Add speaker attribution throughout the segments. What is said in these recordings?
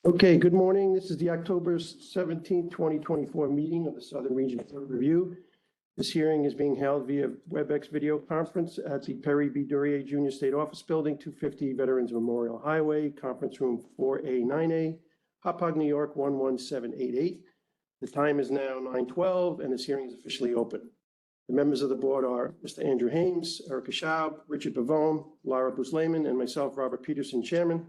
Speaker 1: Okay, good morning. This is the October 17th, 2024 meeting of the Southern Region Code Review. This hearing is being held via WebEx video conference at the Perry B. Duryea Junior State Office Building, 250 Veterans Memorial Highway, Conference Room 4A9A, Hauppauge, New York, 11788. The time is now 9:12 and this hearing is officially open. The members of the board are Mr. Andrew Hames, Erica Schaub, Richard Pavone, Laura Buslayman, and myself, Robert Peterson, Chairman.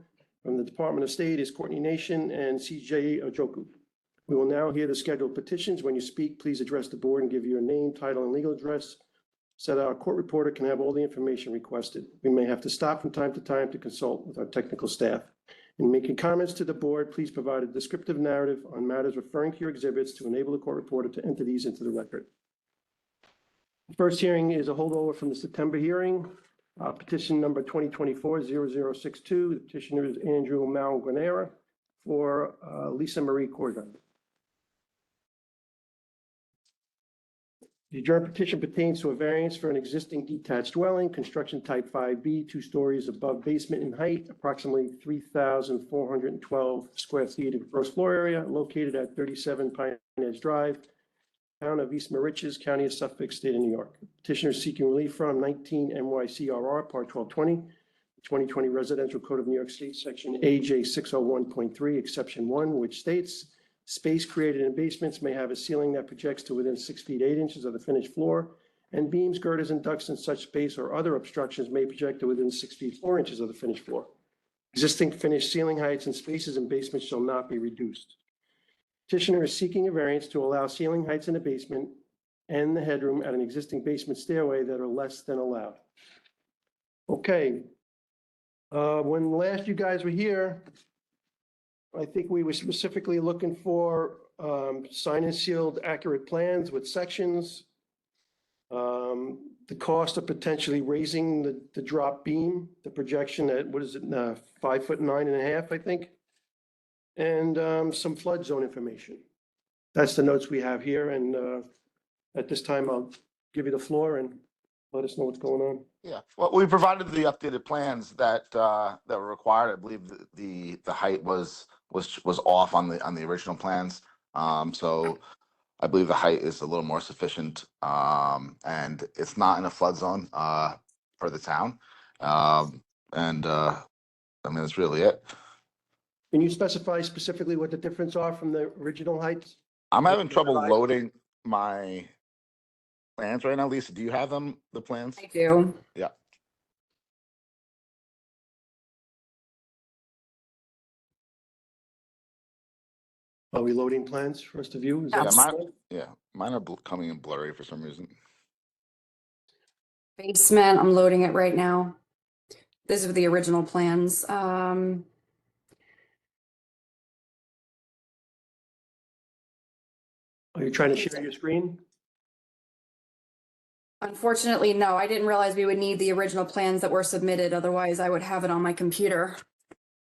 Speaker 1: From the Department of State is Courtney Nation and CJ Ojoku. We will now hear the scheduled petitions. When you speak, please address the board and give your name, title, and legal address so that our court reporter can have all the information requested. We may have to stop from time to consult with our technical staff. In making comments to the board, please provide a descriptive narrative on matters referring to your exhibits to enable the court reporter to enter these into the record. The first hearing is a holdover from the September hearing. Petition number 2024-0062. The petitioner is Andrew Malguanera for Lisa Marie Corda. The adjourned petition pertains to a variance for an existing detached dwelling, construction type 5B, 2 stories above basement in height, approximately 3,412 square feet of gross floor area, located at 37 Pine Edge Drive, Town of East Moriches, County of Suffolk, State of New York. Petitioner is seeking relief from 19 NYCRR Part 1220, 2020 Residential Code of New York State, Section AJ 601.3, Exception 1, which states space created in basements may have a ceiling that projects to within 6 feet 8 inches of the finished floor, and beams, girders, and ducts in such space or other obstructions may project to within 6 feet 4 inches of the finished floor. Existing finished ceiling heights and spaces in basements shall not be reduced. Petitioner is seeking a variance to allow ceiling heights in the basement and the headroom at an existing basement stairway that are less than allowed. Okay. When last you guys were here, I think we were specifically looking for signed and sealed accurate plans with sections. The cost of potentially raising the drop beam, the projection at, what is it, 5'9.5", I think. And some flood zone information. That's the notes we have here. And at this time, I'll give you the floor and let us know what's going on.
Speaker 2: Yeah, well, we provided the updated plans that were required. I believe the height was off on the original plans. So I believe the height is a little more sufficient, and it's not in a flood zone for the town. I mean, that's really it.
Speaker 1: Can you specify specifically what the difference are from the original heights?
Speaker 2: I'm having trouble loading my plans right now. Lisa, do you have the plans?
Speaker 3: I do.
Speaker 2: Yeah.
Speaker 1: Are we loading plans for us to view? Is
Speaker 2: Yeah,
Speaker 1: that
Speaker 2: mine are coming in blurry for some reason.
Speaker 3: Basement, I'm loading it right now. These are the original plans.
Speaker 1: Are you trying to share your screen?
Speaker 3: Unfortunately, no, I didn't realize we would need the original plans that were submitted. Otherwise, I would have it on my computer.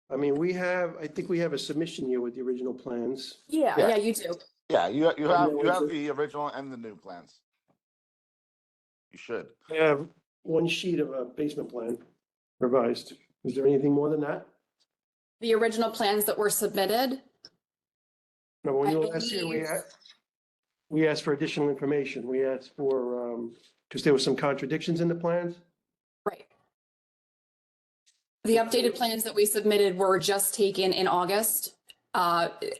Speaker 1: I mean, I think we have a submission here with the original plans.
Speaker 3: Yeah, you do.
Speaker 2: Yeah, you have the original and the new plans. You should.
Speaker 1: I have one sheet of a basement plan revised. Is there anything more than that?
Speaker 3: The original plans that were submitted.
Speaker 1: No, when you
Speaker 3: I
Speaker 1: were last here,
Speaker 3: believe-
Speaker 1: we asked for additional information. We asked for, because there were some contradictions in the plans.
Speaker 3: Right. The updated plans that we submitted were just taken in August.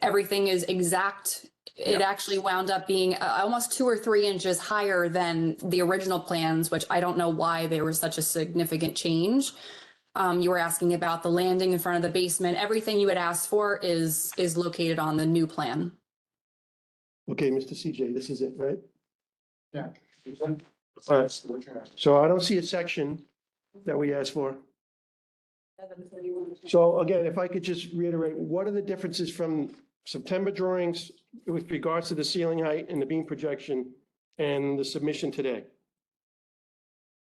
Speaker 3: Everything is exact. It actually wound up being almost 2 or 3 inches higher than the original plans, which I don't know why there was such a significant change. You were asking about the landing in front of the basement. Everything you had asked for is located on the new plan.
Speaker 1: Okay, Mr. CJ, this is it, right? Yeah. So I don't see a section that we asked for. So again, if I could just reiterate, what are the differences from September drawings with regards to the ceiling height and the beam projection and the submission today?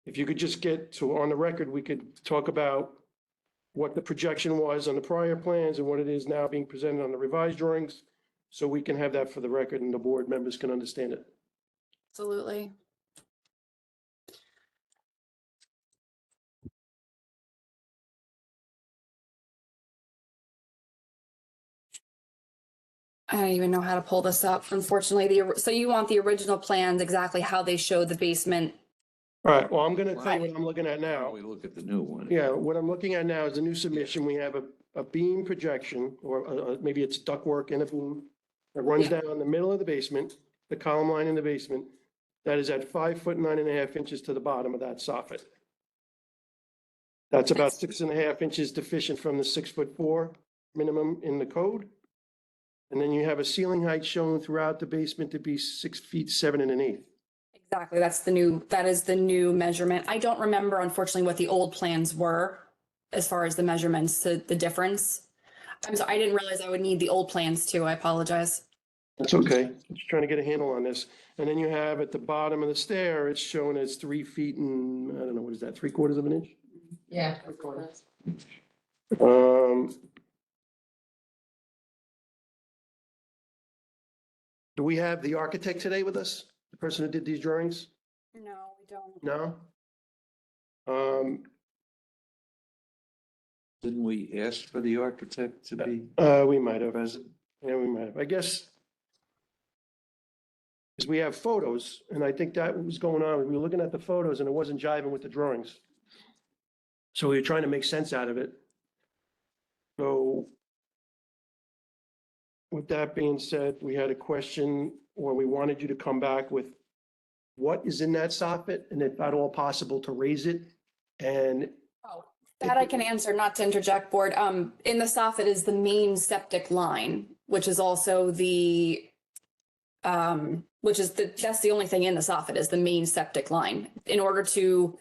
Speaker 1: If you could just get to on the record, we could talk about what the projection was on the prior plans and what it is now being presented on the revised drawings, so we can have that for the record and the board members can understand it.
Speaker 3: Absolutely. I don't even know how to pull this up, unfortunately. So you want the original plans, exactly how they show the basement?
Speaker 1: All right, well, I'm gonna tell you what I'm looking at now.
Speaker 4: We look at the new one.
Speaker 1: Yeah, what I'm looking at now is a new submission. We have a beam projection, or maybe it's ductwork in a beam that runs down the middle of the basement, the column line in the basement, that is at 5 foot 9.5 inches to the bottom of that soffit. That's about 6.5 inches deficient from the 6'4" minimum in the code. And then you have a ceiling height shown throughout the basement to be 6 feet 7 1/8.
Speaker 3: Exactly, that is the new measurement. I don't remember unfortunately what the old plans were as far as the measurements, the difference. I'm sorry, I didn't realize I would need the old plans too. I apologize.
Speaker 1: That's okay. I'm just trying to get a handle on this. And then you have at the bottom of the stair, it's shown as 3 feet and, I don't know, what is that, 3/4 of an inch?
Speaker 5: Yeah.
Speaker 1: Do we have the architect today with us? The person who did these drawings?
Speaker 3: No, we don't.
Speaker 1: No?
Speaker 4: Didn't we ask for the architect to be
Speaker 1: We might have.
Speaker 4: present?
Speaker 1: Yeah, we might have. I guess. Because we have photos, and I think that was going on. We were looking at the photos and it wasn't jiving with the drawings. So we were trying to make sense out of it. So with that being said, we had a question, or we wanted you to come back with what is in that soffit, and if at all possible to raise it. And
Speaker 3: Oh, that I can answer, not to interject, board. In the soffit is the main septic line, which is also that's the only thing in the soffit is the main septic line. In order to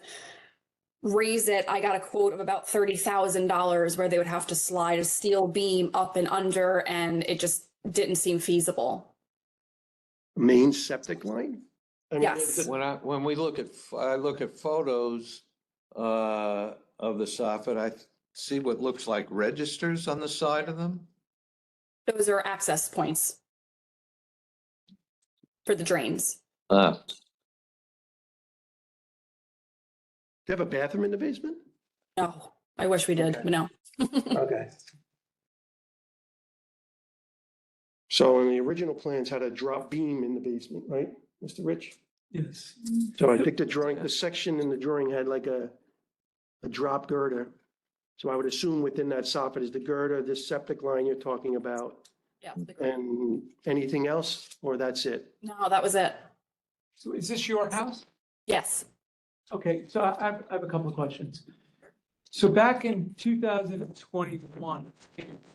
Speaker 3: raise it, I got a quote of about $30,000 where they would have to slide a steel beam up and under, and it just didn't seem feasible.
Speaker 1: main septic line? I mean,
Speaker 3: Yes.
Speaker 4: When we look at, I look at photos of the soffit, I see what looks like registers on the side of them.
Speaker 3: Those are access points for the drains.
Speaker 4: Ah,
Speaker 1: Do you have a bathroom in the basement?
Speaker 3: No, I wish we did,
Speaker 1: Okay.
Speaker 3: but no.
Speaker 1: Okay. So in the original plans had a drop beam in the basement, right, Mr. Rich?
Speaker 6: Yes.
Speaker 1: So I think the drawing, the section in the drawing had like a drop girder. So I would assume within that soffit is the girder, this septic line you're talking about,
Speaker 3: Yeah.
Speaker 1: and anything else, or that's it?
Speaker 3: No, that was it.
Speaker 6: So is this your house?
Speaker 3: Yes.
Speaker 6: Okay, so I have a couple of questions. So back in 2021,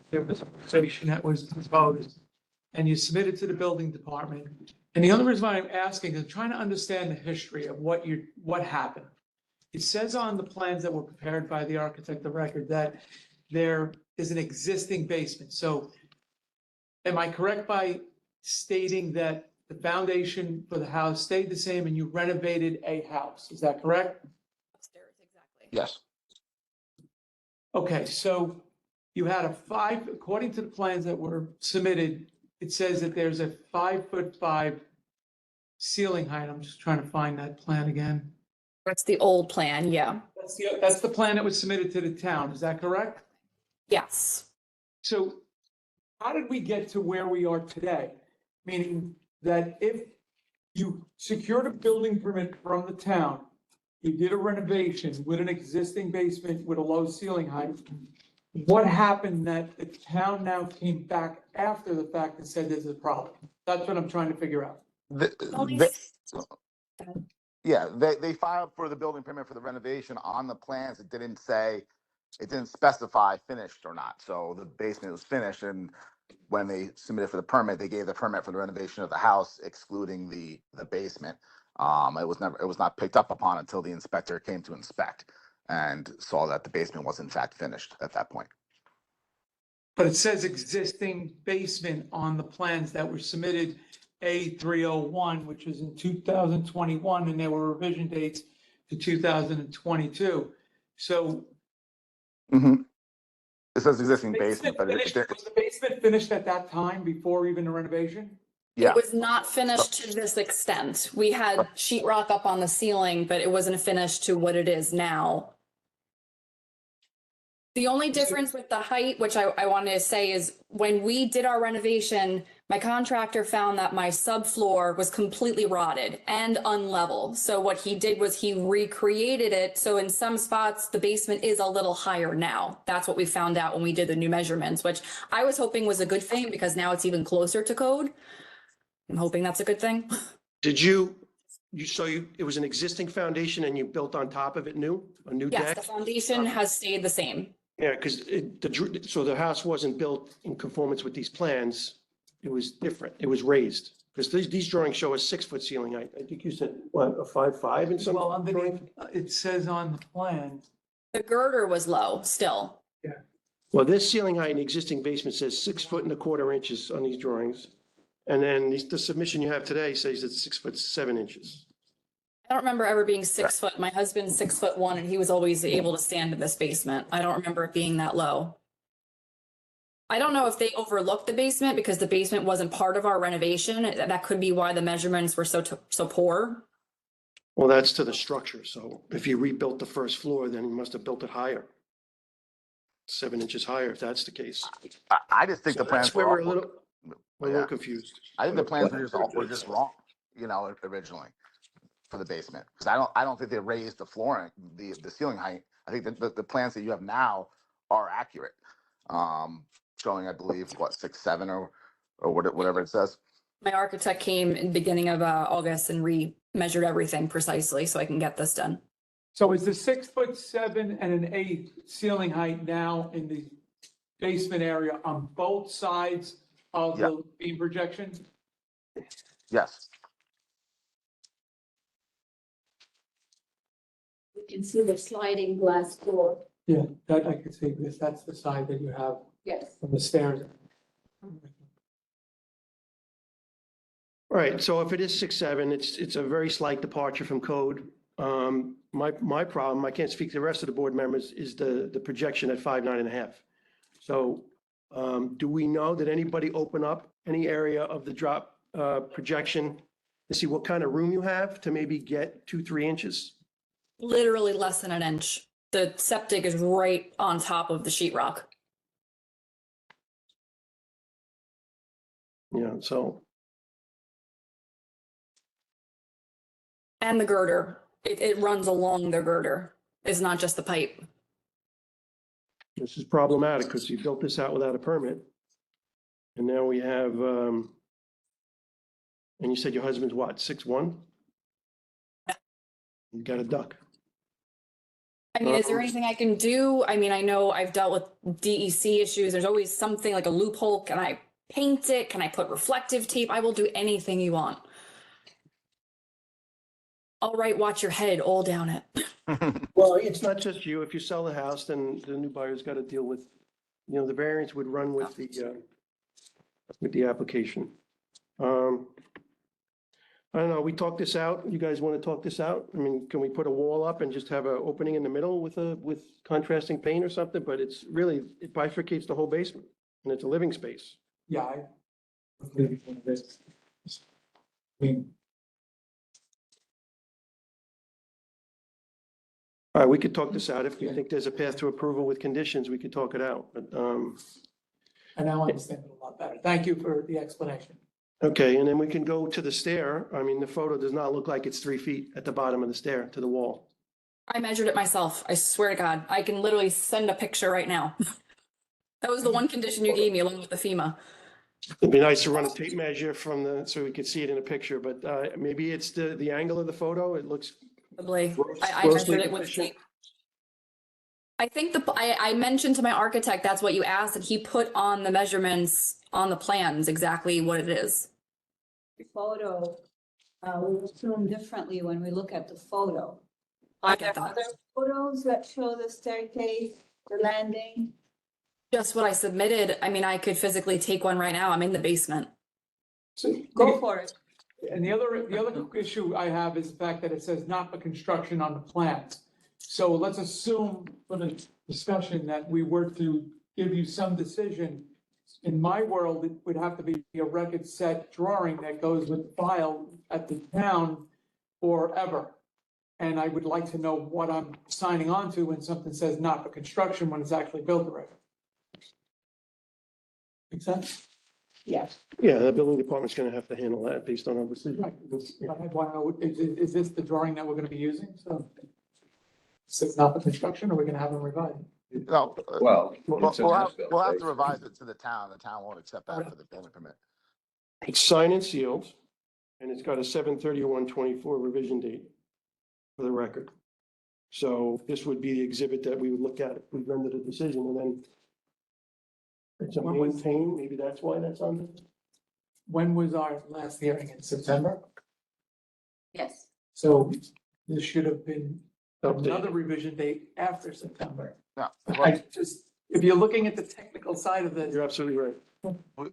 Speaker 6: there was a renovation that was proposed, and you submitted to the building department. And the only reason why I'm asking is I'm trying to understand the history of what happened. It says on the plans that were prepared by the architect of record that there is an existing basement. So am I correct by stating that the foundation for the house stayed the same and you renovated a house? Is that correct?
Speaker 3: Upstairs, exactly.
Speaker 2: Yes,
Speaker 6: Okay, so you had according to the plans that were submitted, it says that there's a 5'5" ceiling height. I'm just trying to find that plan again.
Speaker 3: That's the old plan, yeah.
Speaker 6: That's the plan that was submitted to the town. Is that correct?
Speaker 3: Yes.
Speaker 6: So how did we get to where we are today? Meaning that if you secured a building permit from the town, you did a renovation with an existing basement with a low ceiling height, what happened that the town now came back after the fact and said there's a problem? That's what I'm trying to figure out.
Speaker 3: Only
Speaker 2: Yeah, they filed for the building permit for the renovation on the plans. It didn't specify finished or not. So the basement was finished, and when they submitted for the permit, they gave the permit for the renovation of the house, excluding the basement. It was not picked up upon until the inspector came to inspect and saw that the basement was in fact finished at that point.
Speaker 6: But it says existing basement on the plans that were submitted A301, which was in 2021, and there were revision dates to 2022. So
Speaker 2: It says existing basement, but
Speaker 6: was the basement finished at that time before even the renovation?
Speaker 2: yeah.
Speaker 3: It was not finished to this extent. We had sheetrock up on the ceiling, but it wasn't finished to what it is now. The only difference with the height, which I wanted to say, is when we did our renovation, My contractor found that my subfloor was completely rotted and unlevel. So what he did was he recreated it. So in some spots, the basement is a little higher now. That's what we found out when we did the new measurements, which I was hoping was a good thing because now it's even closer to code. I'm hoping that's a good thing.
Speaker 1: Did it was an existing foundation and you built on top of it a new
Speaker 3: Yes,
Speaker 1: deck?
Speaker 3: the foundation has stayed the same.
Speaker 1: Yeah, because so the house wasn't built in conformance with these plans. It was different. It was raised. Because these drawings show a 6-foot ceiling height. I think you said, what, a 5'5" in some?
Speaker 6: Well,
Speaker 1: drawings?
Speaker 6: underneath, it says on the plan,
Speaker 3: The girder was low still.
Speaker 1: Well, this ceiling height in the existing basement says 6'1¼ on these drawings. And then the submission you have today says it's 6'7".
Speaker 3: I don't remember ever being 6 foot. My husband's 6'1" and he was always able to stand in this basement. I don't remember it being that low. I don't know if they overlooked the basement because the basement wasn't part of our renovation. That could be why the measurements were so poor.
Speaker 1: Well, that's to the structure. So if you rebuilt the first floor, then you must have built it higher. 7 inches higher, if that's the case.
Speaker 2: I just think
Speaker 1: So
Speaker 2: the plans
Speaker 1: that's where
Speaker 2: were,
Speaker 1: we're a
Speaker 2: yeah.
Speaker 1: little confused.
Speaker 2: I think the plans were just wrong, you know, originally for the basement. Because I don't think they raised the flooring, the ceiling height. I think that the plans that you have now are accurate. Showing, I believe, what, 6'7" or whatever it says.
Speaker 3: My architect came in the beginning of August and re-measured everything precisely so I can get this done.
Speaker 6: so is the 6'7" and an 8 ceiling height now in the basement area on both sides of
Speaker 2: Yeah.
Speaker 6: the beam projection?
Speaker 2: Yes.
Speaker 5: You can see the sliding glass door.
Speaker 6: Yeah, that I could see because that's the side that you have
Speaker 5: Yes.
Speaker 6: from the stairs.
Speaker 1: All right, so if it is 6'7", it's a very slight departure from code. My problem, I can't speak to the rest of the board members, is the projection at 5'9½". So do we know, did anybody open up any area of the drop projection to see what kind of room you have to maybe get 2-3 inches?
Speaker 3: Literally less than an inch. The septic is right on top of the sheetrock.
Speaker 1: Yeah, so,
Speaker 3: And the girder. It runs along the girder. It's not just the pipe.
Speaker 1: this is problematic because you built this out without a permit. And now we have, and you said your husband's what, 6'1"? You got a duck.
Speaker 3: I mean, is there anything I can do? I mean, I know I've dealt with DEC issues. There's always something like a loophole. Can I paint it? Can I put reflective tape? I will do anything you want. All right, watch your head all down it.
Speaker 1: Well, it's not just you. If you sell the house, then the new buyer's got to deal with, the variance would run with the application. I don't know, we talk this out? You guys want to talk this out? I mean, can we put a wall up and just have an opening in the middle with contrasting paint or something? But it's really, it bifurcates the whole basement and it's a living space.
Speaker 6: Yeah, I believe in this. I mean,
Speaker 1: All right, we could talk this out. If we think there's a path to approval with conditions, we could talk it out. But,
Speaker 6: I now understand it a lot better. Thank you for the explanation.
Speaker 1: okay, and then we can go to the stair. I mean, the photo does not look like it's 3 feet at the bottom of the stair to the wall.
Speaker 3: I measured it myself. I swear to God, I can literally send a picture right now. That was the one condition you gave me along with the FEMA.
Speaker 1: It'd be nice to run a tape measure so we could see it in a picture, but maybe it's the angle of the photo. It looks,
Speaker 3: Probably. I
Speaker 1: Grossly
Speaker 3: measured it with
Speaker 1: deficient.
Speaker 3: tape. I think I mentioned to my architect, that's what you asked, and he put on the measurements on the plans, exactly what it is.
Speaker 5: Photo, we assume differently when we look at the photo.
Speaker 3: I
Speaker 5: Are there
Speaker 3: get that.
Speaker 5: other photos that show the staircase, the landing?
Speaker 3: Just what I submitted. I mean, I could physically take one right now. I'm in the basement.
Speaker 5: Go for it.
Speaker 6: And the other issue I have is the fact that it says not for construction on the plans. So let's assume for the discussion that we were to give you some decision. In my world, it would have to be a record set drawing that goes with the file at the town forever. And I would like to know what I'm signing on to when something says not for construction when it's actually built already. Make sense?
Speaker 5: Yes.
Speaker 1: Yeah, the building department's gonna have to handle that based on our decision.
Speaker 6: Right, I want to know, is this the drawing that we're gonna be using? So it's not the construction, or we're gonna have them revise?
Speaker 2: No,
Speaker 4: Well,
Speaker 2: we'll,
Speaker 4: it's an
Speaker 2: we'll have,
Speaker 4: as-built,
Speaker 2: we'll have to
Speaker 4: basically.
Speaker 2: revise it to the town. The town won't accept that for the building permit.
Speaker 1: It's signed and sealed, and it's got a 7/31/24 revision date for the record. So this would be the exhibit that we would look at if we rendered a decision, and then it's a
Speaker 6: When was-
Speaker 1: maintain, maybe that's why that's on there.
Speaker 6: When was our last hearing, in September?
Speaker 5: Yes.
Speaker 6: So this should have been another
Speaker 1: Updated.
Speaker 6: revision date after September.
Speaker 2: No,
Speaker 6: I just, if you're looking at the technical side of this,
Speaker 1: You're absolutely right.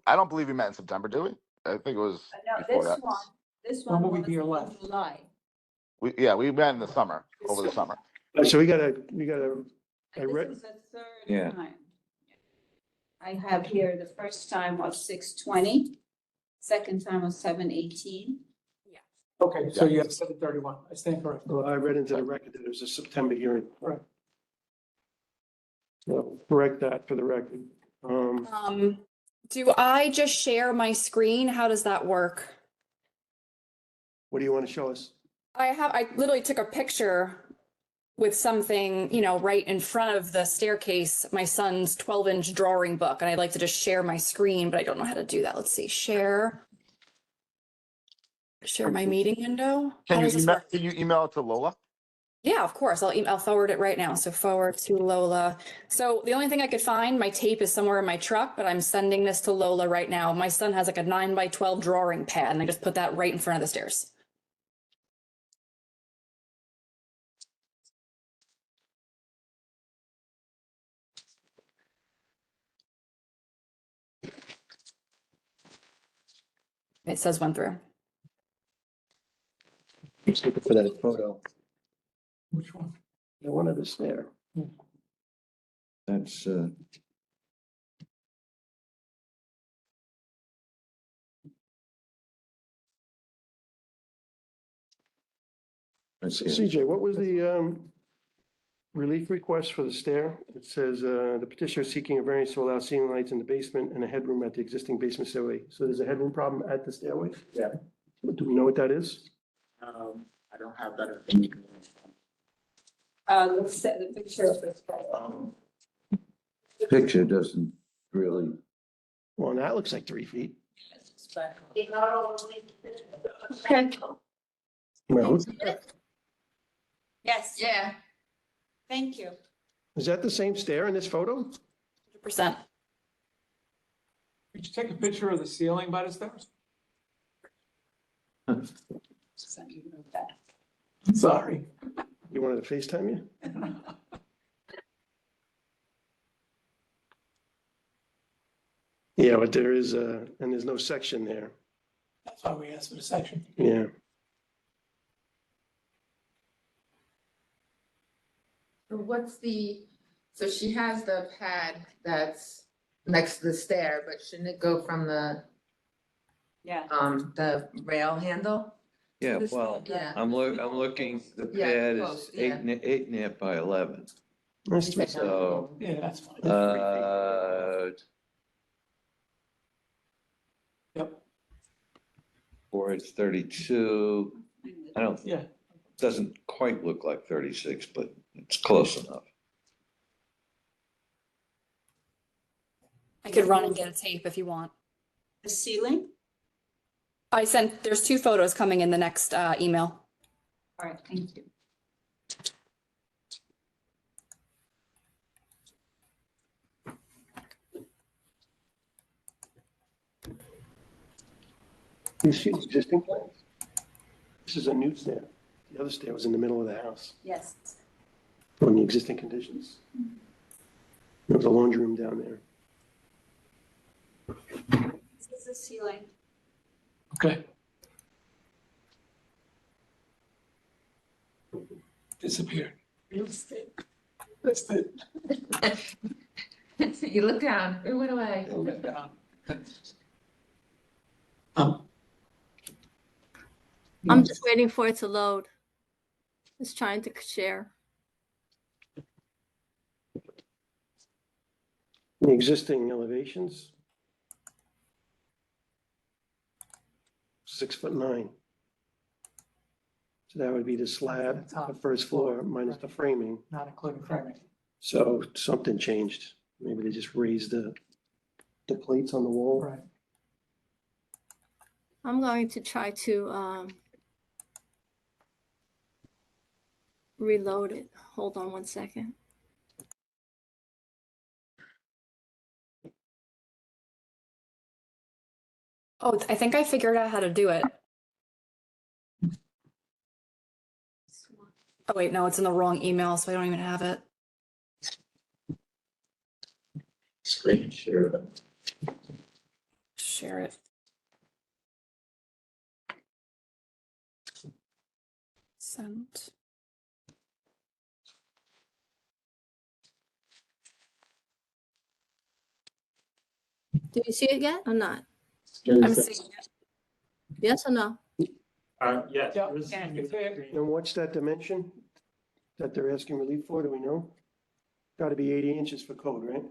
Speaker 2: I don't believe we met in September, do we? I think it was
Speaker 5: No,
Speaker 2: before
Speaker 5: this
Speaker 2: that.
Speaker 5: one, this
Speaker 6: When
Speaker 5: one
Speaker 6: will we
Speaker 5: was
Speaker 6: be here
Speaker 5: in
Speaker 6: last?
Speaker 5: July.
Speaker 2: Yeah, we met in the summer, over the summer.
Speaker 1: So we gotta, I
Speaker 5: And
Speaker 1: read-
Speaker 5: this is the third
Speaker 4: Yeah.
Speaker 5: time. I have here, the first time was 6/20, second time was 7/18.
Speaker 6: okay, so you have 7/31, I stand corrected.
Speaker 1: well, I read into the record that it was a September hearing.
Speaker 6: Right.
Speaker 1: So correct that for the record.
Speaker 3: Do I just share my screen? How does that work?
Speaker 1: What do you want to show us?
Speaker 3: I literally took a picture with something, you know, right in front of the staircase, my son's 12-inch drawing book, and I'd like to just share my screen, but I don't know how to do that. Let's see, share. Share my meeting window? How
Speaker 2: Can
Speaker 3: does
Speaker 2: you
Speaker 3: this
Speaker 2: email,
Speaker 3: work?
Speaker 2: can you email it to Lola?
Speaker 3: Yeah, of course. I'll forward it right now. So forward to Lola. So the only thing I could find, my tape is somewhere in my truck, but I'm sending this to Lola right now. My son has like a 9x12 drawing pad, and I just put that right in front of the stairs. It says went through.
Speaker 1: Just looking for that photo.
Speaker 6: Which one?
Speaker 1: The one of the stair.
Speaker 4: That's, let's see.
Speaker 1: CJ, what was the relief request for the stair? It says the petitioner is seeking a variance to allow ceiling lights in the basement and a headroom at the existing basement stairway. So there's a headroom problem at the stairway?
Speaker 2: Yeah.
Speaker 1: Do we know what that is?
Speaker 2: I don't have that.
Speaker 5: Let's set the picture of this.
Speaker 4: Picture doesn't really,
Speaker 1: Well, that looks like 3 feet.
Speaker 5: Okay.
Speaker 1: Well,
Speaker 5: Yes. Yeah. Thank you.
Speaker 1: is that the same stair in this photo?
Speaker 3: 100%.
Speaker 6: Could you take a picture of the ceiling by the stairs? Sorry.
Speaker 1: You wanted to FaceTime you? Yeah, but there is and there's no section there.
Speaker 6: That's why we asked for the section.
Speaker 1: Yeah.
Speaker 7: So she has the pad that's next to the stair, but shouldn't it go from
Speaker 5: Yeah.
Speaker 7: the rail handle?
Speaker 4: yeah,
Speaker 7: This-
Speaker 4: well,
Speaker 7: Yeah.
Speaker 4: I'm looking, the
Speaker 7: Yeah,
Speaker 4: pad is
Speaker 7: close, yeah.
Speaker 4: 8.5 by 11.
Speaker 1: That's three.
Speaker 4: So,
Speaker 6: Yeah, that's fine. Yep,
Speaker 4: or it's 32, I don't,
Speaker 6: yeah.
Speaker 4: doesn't quite look like 36, but it's close enough.
Speaker 3: I could run and get a tape if you want.
Speaker 5: The ceiling?
Speaker 3: There's 2 photos coming in the next email.
Speaker 5: All right, thank you.
Speaker 1: You see the existing plans? This is a new stair. The other stair was in the middle of the house
Speaker 5: Yes.
Speaker 1: on the existing conditions. There was a laundry room down there.
Speaker 5: This is the ceiling.
Speaker 6: Okay. Disappeared. That's it.
Speaker 7: You look down, it went away.
Speaker 8: I'm just waiting for it to load. It's trying to share.
Speaker 1: The existing elevations. 6'9". So that would be the slab,
Speaker 6: The top
Speaker 1: the first floor minus the framing.
Speaker 6: Not including framing.
Speaker 1: So something changed. Maybe they just raised the plates on the wall.
Speaker 6: Right.
Speaker 8: I'm going to try to reload it. Hold on one second.
Speaker 3: Oh, I think I figured out how to do it. Oh, wait, no, it's in the wrong email, so I don't even have it.
Speaker 9: Screen share.
Speaker 3: Share it. Sent.
Speaker 8: Do you see it yet or not?
Speaker 3: I'm seeing it.
Speaker 8: Yes or no?
Speaker 9: Yes.
Speaker 6: Yeah.
Speaker 9: there is-
Speaker 6: Yeah, you say it.
Speaker 1: And what's that dimension that they're asking relief for? Do we know? Got to be 80 inches for code, right?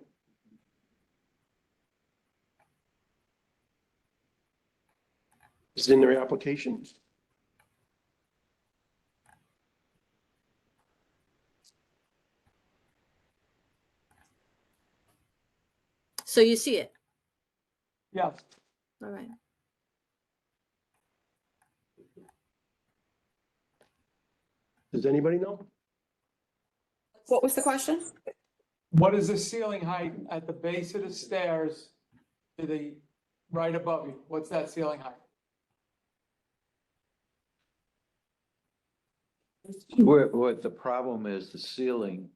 Speaker 1: Is it in their application?
Speaker 8: So you see it?
Speaker 6: Yeah,
Speaker 8: All right.
Speaker 1: Does anybody know?
Speaker 3: What was the question?
Speaker 6: what is the ceiling height at the base of the stairs to the right above you? What's that ceiling height?
Speaker 4: What the problem is, the ceiling,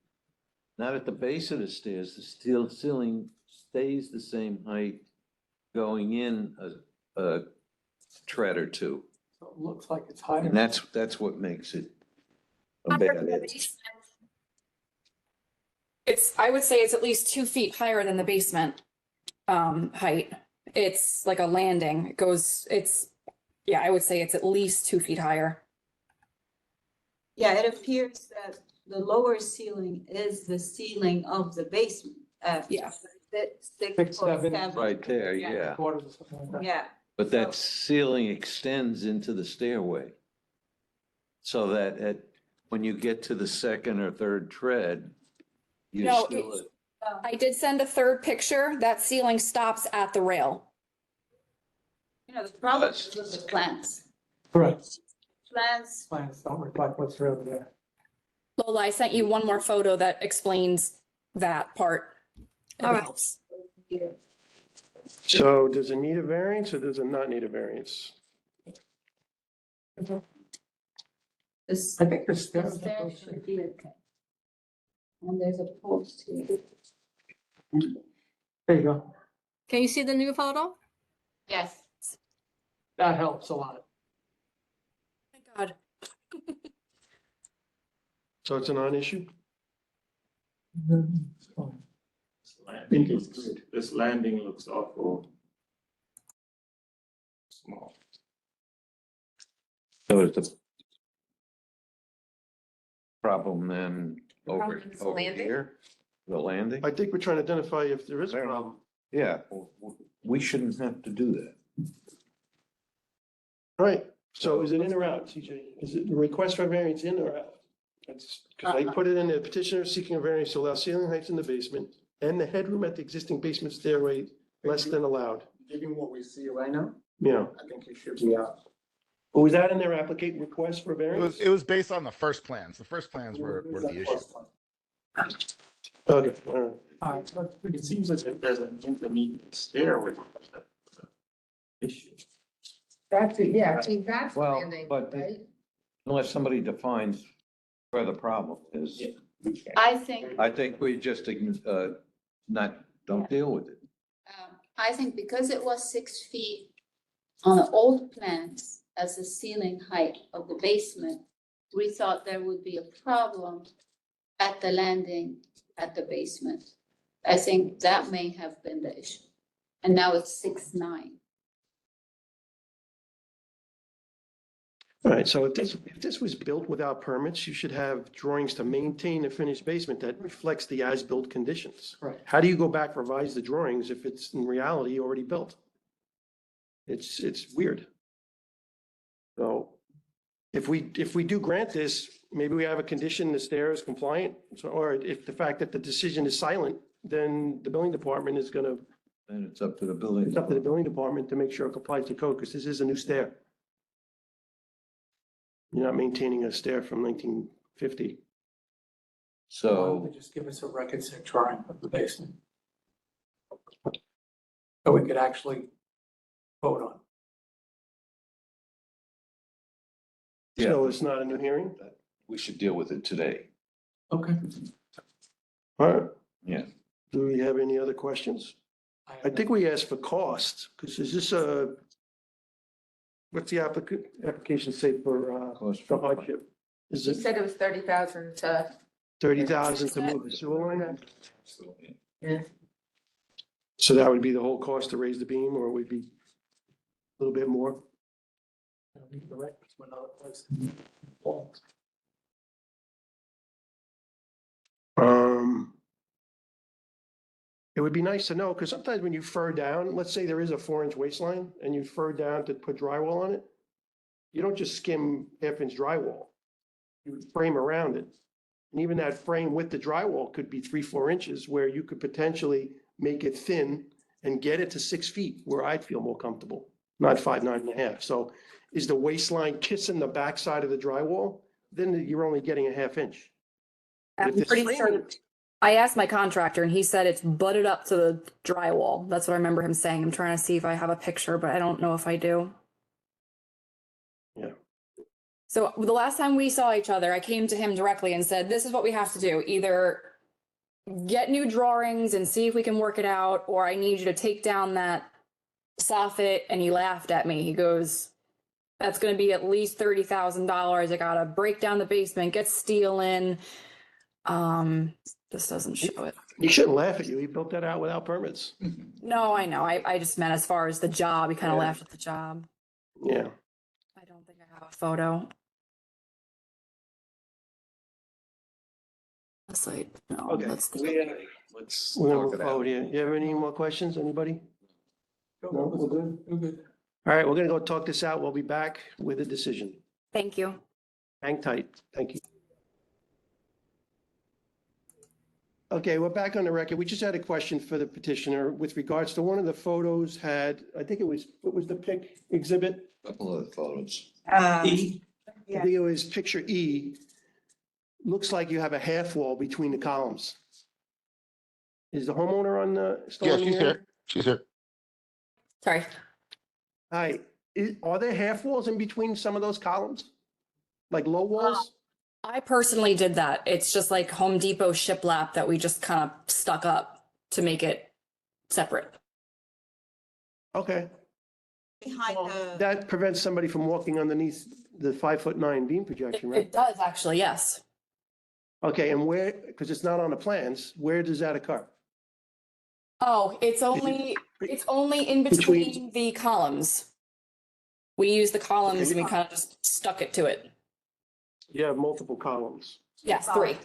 Speaker 4: not at the base of the stairs, the steel ceiling stays the same height going in a tread or two.
Speaker 6: So it looks like it's higher.
Speaker 4: And that's what makes it a bad edge.
Speaker 3: It's, I would say it's at least 2 feet higher than the basement height. It's like a landing. It goes, yeah, I would say it's at least 2 feet higher.
Speaker 5: Yeah, it appears that the lower ceiling is the ceiling of the basement.
Speaker 3: Yeah.
Speaker 5: 6 or
Speaker 6: 7.
Speaker 5: 7.
Speaker 4: Right there,
Speaker 5: Yeah.
Speaker 4: yeah.
Speaker 6: Quarters or something like that.
Speaker 5: Yeah,
Speaker 4: But that ceiling extends into the stairway. So that when you get to the second or third tread, you
Speaker 3: No,
Speaker 4: still,
Speaker 3: it's- I did send a third picture. That ceiling stops at the rail.
Speaker 5: you know, the problem is with the plants.
Speaker 6: Correct.
Speaker 5: Plants,
Speaker 6: Plans don't reflect what's really there.
Speaker 3: Lola, I sent you one more photo that explains that part. It
Speaker 8: All right.
Speaker 3: helps.
Speaker 1: So does it need a variance or does it not need a variance?
Speaker 5: this,
Speaker 6: I think the
Speaker 5: the
Speaker 6: stairs.
Speaker 5: stairs should be okay. And there's a post here.
Speaker 6: There you go.
Speaker 8: Can you see the new photo?
Speaker 5: Yes.
Speaker 6: That helps a lot.
Speaker 3: Thank God.
Speaker 1: So it's a non-issue?
Speaker 9: I think it's good. This landing looks awful small.
Speaker 4: so it's the problem then over
Speaker 7: problem is the landing?
Speaker 4: here, the landing?
Speaker 1: I think we're trying to identify if there is a problem.
Speaker 4: Yeah, we shouldn't have to do that.
Speaker 1: All right, so is it in or out, TJ? Is it a request for variance in or out? That's, because I put it in the petitioner seeking a variance to allow ceiling heights in the basement and the headroom at the existing basement stairway less than allowed.
Speaker 9: Given what we see right now,
Speaker 1: Yeah.
Speaker 9: I think it should be out.
Speaker 1: But was that in their applicant request for
Speaker 2: It
Speaker 1: variance?
Speaker 2: was based on the first plans. The first plans were the issue.
Speaker 1: Okay, all right.
Speaker 6: All right, so
Speaker 9: It seems as if there's an intermediate stair with issue.
Speaker 7: That's it, yeah, I mean, that's
Speaker 4: Well,
Speaker 7: landing,
Speaker 4: but-
Speaker 7: right?
Speaker 4: Unless somebody defines where the problem is,
Speaker 9: Yeah.
Speaker 5: I think,
Speaker 4: I think we just, don't deal with it.
Speaker 5: I think because it was 6 feet on the old plans as the ceiling height of the basement, we thought there would be a problem at the landing at the basement. I think that may have been the issue. And now it's 6'9".
Speaker 1: All right, so if this was built without permits, you should have drawings to maintain a finished basement that reflects the as-built conditions.
Speaker 6: Right.
Speaker 1: How do you go back, revise the drawings if it's in reality already built? It's weird. So if we do grant this, maybe we have a condition, the stair is compliant. So, or if the fact that the decision is silent, then the building department is gonna,
Speaker 4: And it's up to the building.
Speaker 1: it's up to the building department to make sure it complies to code, because this is a new stair. You're not maintaining a stair from 1950.
Speaker 6: Why don't
Speaker 4: So,
Speaker 6: they just give us a record set drawing of the basement? So we could actually vote on.
Speaker 4: yeah,
Speaker 1: So it's not a new hearing?
Speaker 4: we should deal with it today.
Speaker 6: Okay.
Speaker 1: All right.
Speaker 4: Yeah.
Speaker 1: Do we have any other questions? I think we asked for cost, because is this a, what's the application say for,
Speaker 4: Cost
Speaker 1: the
Speaker 4: for-
Speaker 1: hardship? Is
Speaker 7: She
Speaker 1: it
Speaker 7: said it was 30,000 to,
Speaker 1: 30,000 to move the sewer line?
Speaker 7: yeah.
Speaker 1: So that would be the whole cost to raise the beam, or it would be a little bit more? It would be nice to know, because sometimes when you fur down, let's say there is a 4-inch waistline and you fur down to put drywall on it, you don't just skim 1/2-inch drywall. You would frame around it. And even that frame with the drywall could be 3-4 inches, where you could potentially make it thin and get it to 6 feet, where I'd feel more comfortable, not 5, 9.5. So is the waistline kissing the backside of the drywall? Then you're only getting a 1/2 inch.
Speaker 3: I'm
Speaker 1: With this
Speaker 3: pretty
Speaker 1: frame-
Speaker 3: sure. I asked my contractor and he said it's butted up to the drywall. That's what I remember him saying. I'm trying to see if I have a picture, but I don't know if I do.
Speaker 1: Yeah.
Speaker 3: So the last time we saw each other, I came to him directly and said, this is what we have to do. Either get new drawings and see if we can work it out, or I need you to take down that soffit. And he laughed at me. He goes, that's going to be at least $30,000. I got to break down the basement, get steel in. This doesn't show it.
Speaker 1: He shouldn't laugh at you. He built that out without permits.
Speaker 3: No, I know. I just meant as far as the job, he kind of
Speaker 1: Yeah.
Speaker 3: laughed at the job.
Speaker 1: Yeah.
Speaker 3: I don't think I have a photo. That's like, no,
Speaker 1: Okay.
Speaker 3: that's
Speaker 4: Let's
Speaker 1: We're gonna
Speaker 4: talk
Speaker 1: move
Speaker 4: it out.
Speaker 1: forward here. You have any more questions, anybody? No, we're good?
Speaker 6: We're good.
Speaker 1: All right, we're gonna go talk this out. We'll be back with a decision.
Speaker 3: Thank you.
Speaker 1: Hang tight. Thank you. Okay, we're back on the record. We just had a question for the petitioner with regards to one of the photos had, I think it was, what was the pic exhibit?
Speaker 4: Couple of photos.
Speaker 1: E? I think it was picture E. Looks like you have a half wall between the columns. Is the homeowner on the? still
Speaker 2: Yeah,
Speaker 1: on the
Speaker 2: she's
Speaker 1: hearing?
Speaker 2: here. She's here.
Speaker 3: Sorry.
Speaker 1: Hi, are there half walls in between some of those columns? Like low walls?
Speaker 3: I personally did that. It's just like Home Depot shiplap that we just kind of stuck up to make it separate.
Speaker 1: Okay,
Speaker 10: Behind the,
Speaker 1: that prevents somebody from walking underneath the 5'9" beam projection, right?
Speaker 3: It does actually, yes.
Speaker 1: Okay, and where, because it's not on the plans, where does that occur?
Speaker 3: Oh, it's only in
Speaker 1: Between-
Speaker 3: between the columns. We use the columns and we kind of just stuck it to it.
Speaker 1: You have multiple columns.
Speaker 3: Yes, 3.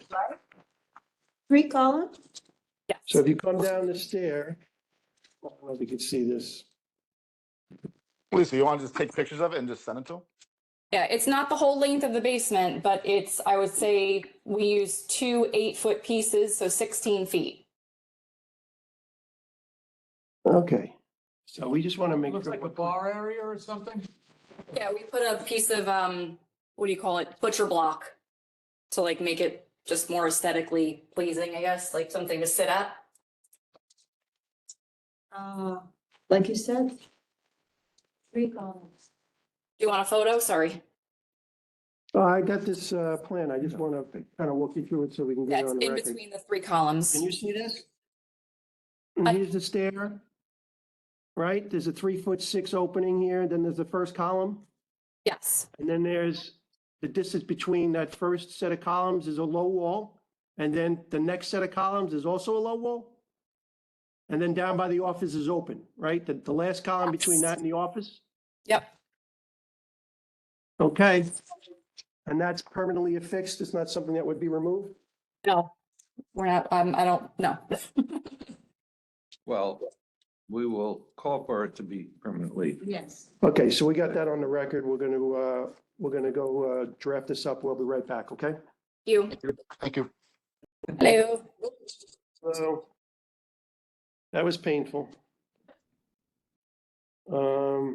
Speaker 10: 3 columns?
Speaker 3: Yes.
Speaker 1: So if you come down the stair, I don't know if you can see this.
Speaker 2: Lisa, you want to just take pictures of it and just send it to him?
Speaker 3: Yeah, it's not the whole length of the basement, but it's, I would say we use 2 8-foot pieces, so 16 feet.
Speaker 1: Okay, so we just want to make.
Speaker 6: Looks
Speaker 1: sure
Speaker 6: like a
Speaker 1: we're-
Speaker 6: bar area or something.
Speaker 3: Yeah, we put a piece of, what do you call it? Butcher block to like make it just more aesthetically pleasing, I guess, like something to sit at.
Speaker 5: Like you said, 3 columns.
Speaker 3: Do you want a photo? Sorry.
Speaker 1: Oh, I got this plan. I just want to kind of walk you through it so we can
Speaker 3: Yeah,
Speaker 1: get it
Speaker 3: it's
Speaker 1: on the
Speaker 3: in
Speaker 1: record.
Speaker 3: between the 3 columns.
Speaker 1: Can you see this? And here's the stair. Right? There's a 3'6" opening here, then there's the first column.
Speaker 3: Yes,
Speaker 1: And then there's the distance between that first set of columns is a low wall. And then the next set of columns is also a low wall. And then down by the office is open, right? The last column between that and the office?
Speaker 3: yep.
Speaker 1: Okay. And that's permanently affixed? It's not something that would be removed?
Speaker 3: No, we're not, I don't, no.
Speaker 4: Well, we will call for it to be permanently.
Speaker 5: Yes.
Speaker 1: Okay, so we got that on the record. We're gonna go draft this up. We'll be right back, okay?
Speaker 3: You.
Speaker 2: Thank you.
Speaker 3: Hello.
Speaker 1: So that was painful. All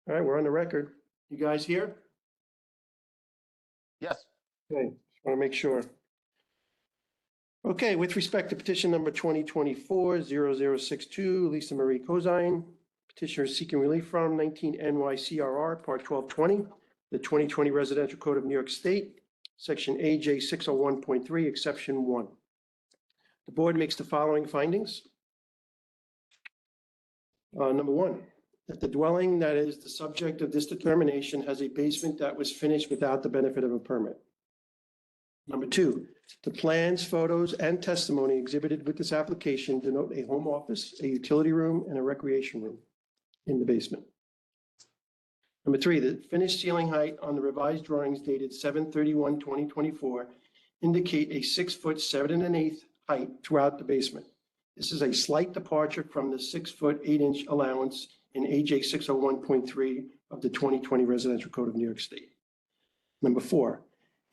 Speaker 1: right, we're on the record. You guys here?
Speaker 2: Yes.
Speaker 1: Okay, just want to make sure. Okay, with respect to petition number 2024-0062, Lisa Marie Cozine, petitioner seeking relief from 19 NYCRR, Part 1220, the 2020 Residential Code of New York State, Section AJ 601.3, Exception 1. The board makes the following findings. Number one, that the dwelling that is the subject of this determination has a basement that was finished without the benefit of a permit. Number two, the plans, photos, and testimony exhibited with this application denote a home office, a utility room, and a recreation room in the basement. Number three, the finished ceiling height on the revised drawings dated 7/31/2024 indicate a 6 foot 7 1/8 height throughout the basement. This is a slight departure from the 6 foot 8 inch allowance in AJ 601.3 of the 2020 Residential Code of New York State. Number four,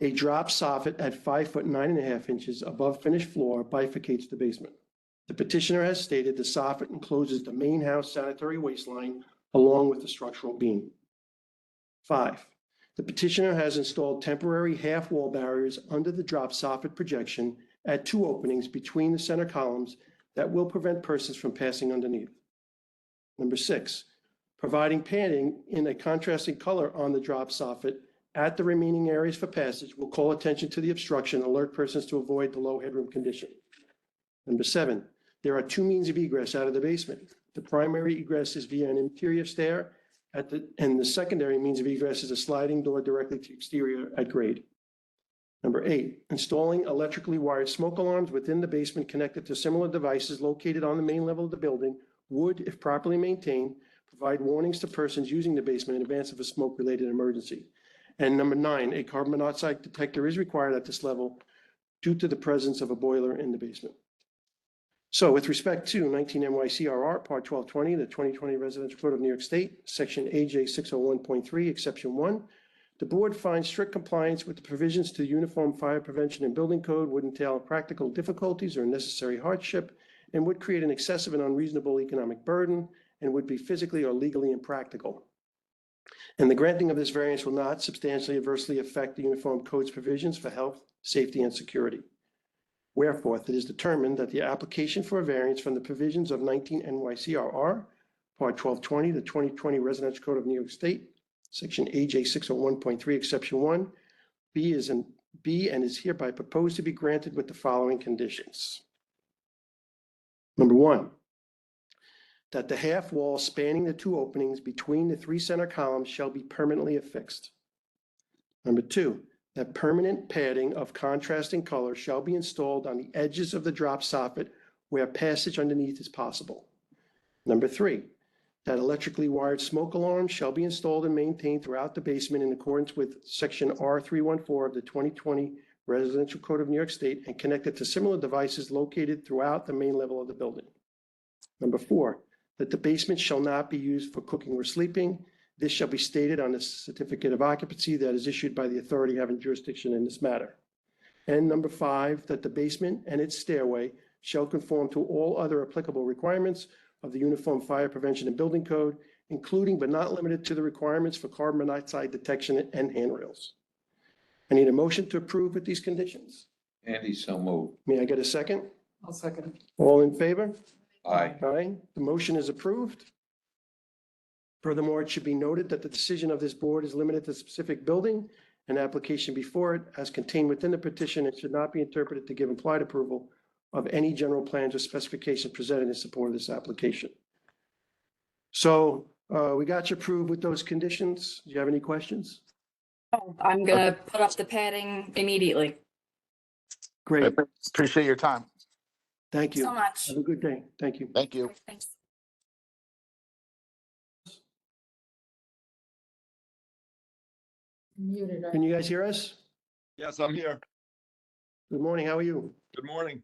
Speaker 1: a drop soffit at 5 foot 9 1/2 inches above finished floor bifurcates the basement. The petitioner has stated the soffit encloses the main house sanitary waste line along with the structural beam. 5, the petitioner has installed temporary half-wall barriers under the drop soffit projection at 2 openings between the center columns that will prevent persons from passing underneath. Number 6, providing padding in a contrasting color on the drop soffit at the remaining areas for passage will call attention to the obstruction, alert persons to avoid the low headroom condition. Number 7, there are 2 means of egress out of the basement. The primary egress is via an interior stair and the secondary means of egress is a sliding door directly to exterior at grade. Number 8, installing electrically wired smoke alarms within the basement connected to similar devices located on the main level of the building would, if properly maintained, provide warnings to persons using the basement in advance of a smoke-related emergency. And number 9, a carbon monoxide detector is required at this level due to the presence of a boiler in the basement. So with respect to 19 NYCRR, Part 1220, the 2020 Residential Code of New York State, Section AJ 601.3, Exception 1, the board finds strict compliance with the provisions to the Uniform Fire Prevention and Building Code would entail practical difficulties or necessary hardship and would create an excessive and unreasonable economic burden and would be physically or legally impractical. And the granting of this variance will not substantially adversely affect the Uniform Code's provisions for health, safety, and security. Wherefore, it is determined that the application for a variance from the provisions of 19 NYCRR, Part 1220, the 2020 Residential Code of New York State, Section AJ 601.3, Exception 1, B and is hereby proposed to be granted with the following conditions. Number 1, that the half wall spanning the 2 openings between the 3 center columns shall be permanently affixed. Number 2, that permanent padding of contrasting color shall be installed on the edges of the drop soffit where passage underneath is possible. Number 3, that electrically wired smoke alarms shall be installed and maintained throughout the basement in accordance with Section R314 of the 2020 Residential Code of New York State and connected to similar devices located throughout the main level of the building. Number 4, that the basement shall not be used for cooking or sleeping. This shall be stated on the certificate of occupancy that is issued by the authority having jurisdiction in this matter. And number 5, that the basement and its stairway shall conform to all other applicable requirements of the Uniform Fire Prevention and Building Code, including but not limited to the requirements for carbon monoxide detection and handrails. I need a motion to approve with these conditions.
Speaker 4: Andy, so moved.
Speaker 1: May I get a second?
Speaker 6: I'll second.
Speaker 1: All in favor?
Speaker 4: Aye.
Speaker 1: Aye. The motion is approved. Furthermore, it should be noted that the decision of this board is limited to a specific building and application before it as contained within the petition and should not be interpreted to give implied approval of any general plans or specifications presented in support of this application. So we got you approved with those conditions. Do you have any questions?
Speaker 3: Oh, I'm gonna put up the padding immediately.
Speaker 1: Great.
Speaker 2: Appreciate your time.
Speaker 1: Thank you.
Speaker 3: So much.
Speaker 1: Have a good day. Thank you.
Speaker 2: Thank you.
Speaker 3: Thanks.
Speaker 7: Muted.
Speaker 1: Can you guys hear us?
Speaker 11: Yes, I'm here.
Speaker 1: Good morning. How are you?
Speaker 11: Good morning.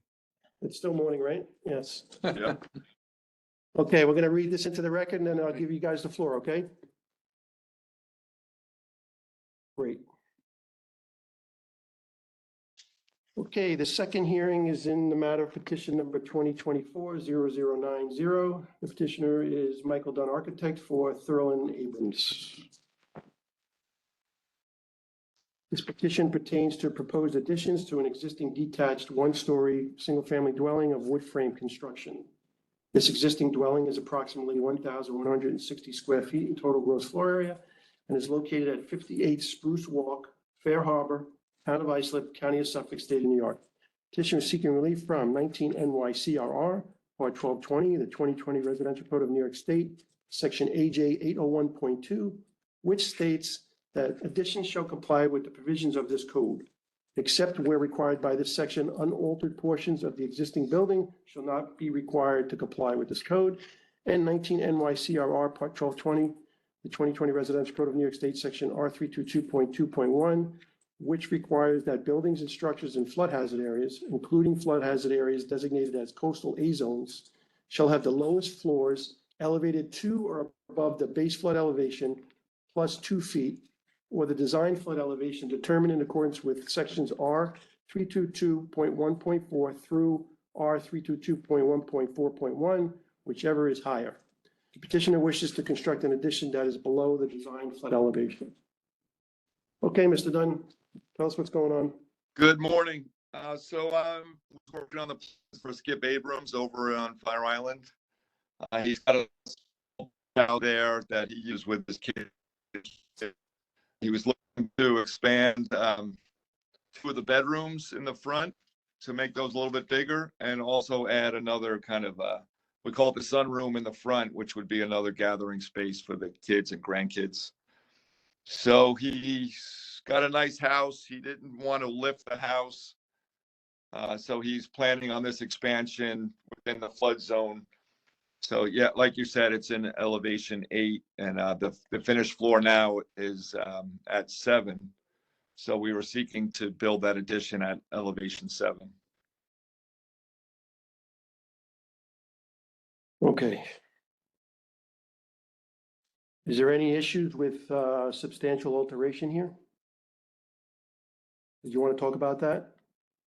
Speaker 1: It's still morning, right? Yes.
Speaker 11: Yeah.
Speaker 1: Okay, we're gonna read this into the record and then I'll give you guys the floor, okay? Great. Okay, the second hearing is in the matter of petition number 2024-0090. The petitioner is Michael Dunn Architect for Thurland Abrams. This petition pertains to proposed additions to an existing detached one-story, single-family dwelling of wood frame construction. This existing dwelling is approximately 1,160 square feet in total gross floor area and is located at 58 Spruce Walk, Fair Harbor, Town of Islip, County of Suffolk, State of New York. Petitioner is seeking relief from 19 NYCRR, Part 1220, the 2020 Residential Code of New York State, Section AJ 801.2, which states that additions shall comply with the provisions of this code, except where required by this section. Unaltered portions of the existing building shall not be required to comply with this code. And 19 NYCRR Part 1220, the 2020 Residential Code of New York State, Section R322.2.1, which requires that buildings and structures in flood hazard areas, including flood hazard areas designated as coastal A zones, shall have the lowest floors elevated to or above the base flood elevation plus 2 feet, or the design flood elevation determined in accordance with sections R 322.1.4 through R 322.1.4.1, whichever is higher. The petitioner wishes to construct an addition that is below the design flood elevation. Okay, Mr. Dunn, tell us what's going on.
Speaker 11: Good morning. So I'm working on the plans for Skip Abrams over on Fire Island. He's got a out there that he used with his kids. He was looking to expand 2 of the bedrooms in the front to make those a little bit bigger, and also add another kind of we call it the sunroom in the front, which would be another gathering space for the kids and grandkids. So he's got a nice house. He didn't want to lift the house. So he's planning on this expansion within the flood zone. So yeah, like you said, it's in elevation 8, and the finished floor now is at 7. So we were seeking to build that addition at elevation 7.
Speaker 1: Okay. Is there any issues with substantial alteration here? Did you want to talk about that?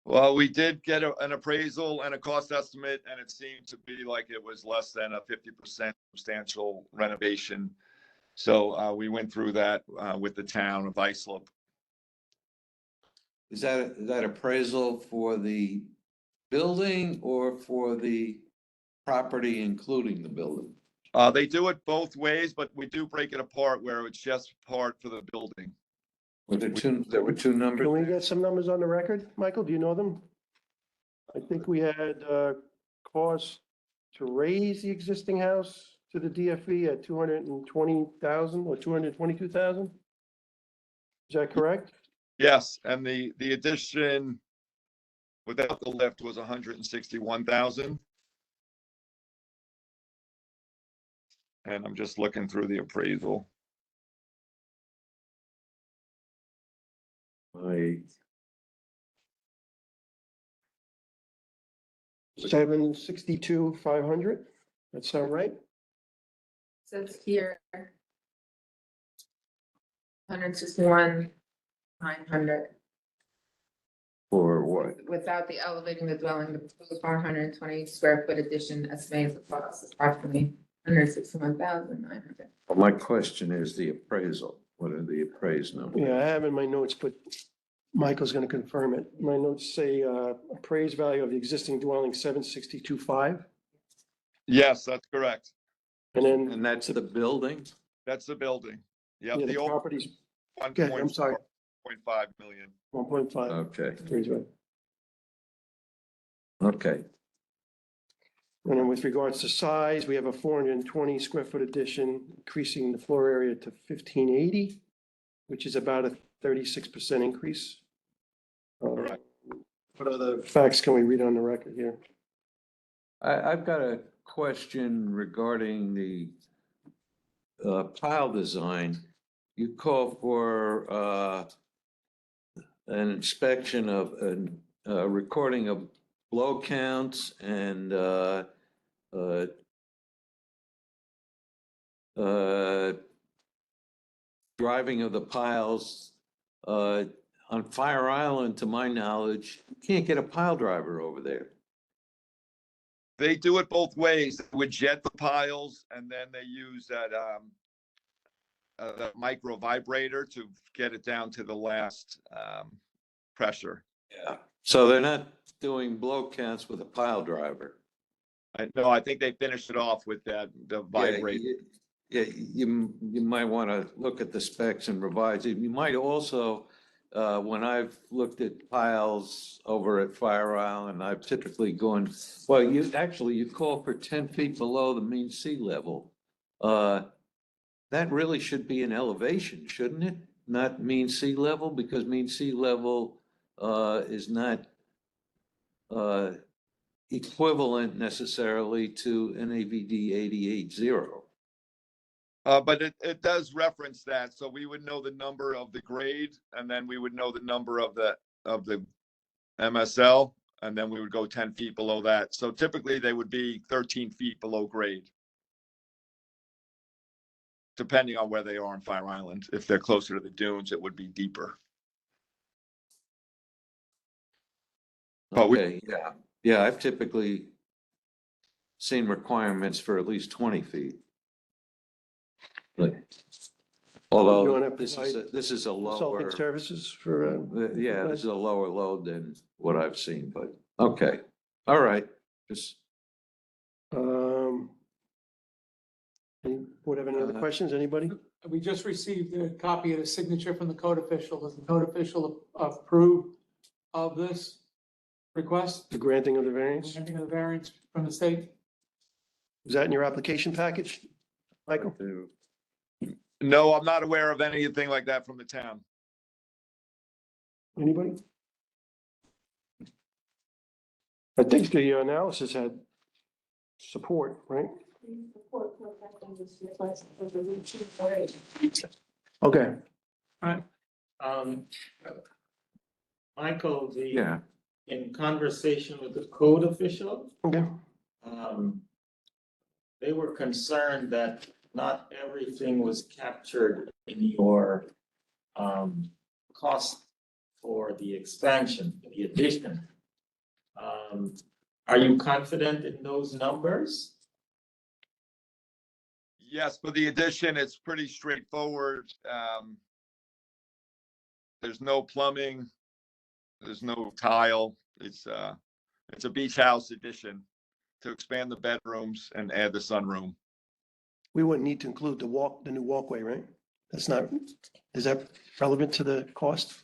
Speaker 11: Well, we did get an appraisal and a cost estimate, and it seemed to be like it was less than a 50% substantial renovation. So we went through that with the town of Islip.
Speaker 4: Is that appraisal for the building or for the property, including the building?
Speaker 11: They do it both ways, but we do break it apart where it's just part for the building.
Speaker 4: There were two numbers.
Speaker 1: Can we get some numbers on the record? Michael, do you know them? I think we had cost to raise the existing house to the DFE at 220,000 or 222,000? Is that correct?
Speaker 11: Yes, and the addition without the lift was 161,000. And I'm just looking through the appraisal.
Speaker 4: Right.
Speaker 1: 762,500. That sound right?
Speaker 7: Says here. 161,900.
Speaker 4: For what?
Speaker 7: Without the elevating the dwelling, the proposed 420 square foot addition estimated the cost is approximately 161,900.
Speaker 4: Well, my question is the appraisal. What are the appraised numbers?
Speaker 1: Yeah, I have in my notes, but Michael's going to confirm it. My notes say appraised value of the existing dwelling, 762,500.
Speaker 11: Yes, that's correct.
Speaker 1: And then
Speaker 4: And that's the building?
Speaker 11: That's the building. Yep,
Speaker 1: yeah,
Speaker 11: the
Speaker 1: the
Speaker 11: old
Speaker 1: property's
Speaker 11: 1.4
Speaker 1: okay, I'm sorry,
Speaker 11: 1.5 million.
Speaker 1: 1.5.
Speaker 4: Okay,
Speaker 1: Appraised value.
Speaker 4: okay.
Speaker 1: And then with regards to size, we have a 420 square foot addition, increasing the floor area to 1,580, which is about a 36% increase.
Speaker 11: Correct.
Speaker 1: What other facts can we read on the record here?
Speaker 4: I've got a question regarding the pile design. You call for an inspection of a recording of blow counts and driving of the piles. On Fire Island, to my knowledge, you can't get a pile driver over there.
Speaker 11: They do it both ways. They would jet the piles and then they use that micro vibrator to get it down to the last pressure.
Speaker 4: Yeah. So they're not doing blow counts with a pile driver.
Speaker 11: I think they finished it off with the vibrator.
Speaker 4: Yeah, you might want to look at the specs and revise it. You might also, when I've looked at piles over at Fire Island, I've typically gone, well, you call for 10 feet below the mean sea level. That really should be an elevation, shouldn't it? Not mean sea level, because mean sea level is not equivalent necessarily to NAVD 88.0.
Speaker 11: But it does reference that, so we would know the number of the grade, and then we would know the number of the MSL, and then we would go 10 feet below that. So typically they would be 13 feet below grade, depending on where they are on Fire Island. If they're closer to the dunes, it would be deeper. But
Speaker 4: Okay, yeah, I've typically seen requirements for at least 20 feet. But
Speaker 1: You
Speaker 4: although
Speaker 1: wanna
Speaker 4: this
Speaker 1: provide
Speaker 4: is a
Speaker 1: Consulting
Speaker 4: lower,
Speaker 1: services for,
Speaker 4: yeah, this is a lower load than what I've seen, but, okay, all right, just,
Speaker 1: any board have any other questions? Anybody?
Speaker 6: We just received a copy of the signature from the code official. Does the code official approve of this request?
Speaker 1: The granting of the variance?
Speaker 6: Granting of the variance from the state?
Speaker 1: Is that in your application package, Michael?
Speaker 11: no, I'm not aware of anything like that from the town.
Speaker 1: Anybody? I think the analysis had support, right? Okay,
Speaker 9: Michael,
Speaker 4: yeah.
Speaker 9: in conversation with the code official,
Speaker 1: okay.
Speaker 9: they were concerned that not everything was captured in your cost for the expansion, the addition. Are you confident in those numbers?
Speaker 11: Yes, for the addition, it's pretty straightforward. There's no plumbing, there's no tile. It's a beach house addition to expand the bedrooms and add the sunroom.
Speaker 1: We wouldn't need to include the new walkway, right? That's not, is that relevant to the cost?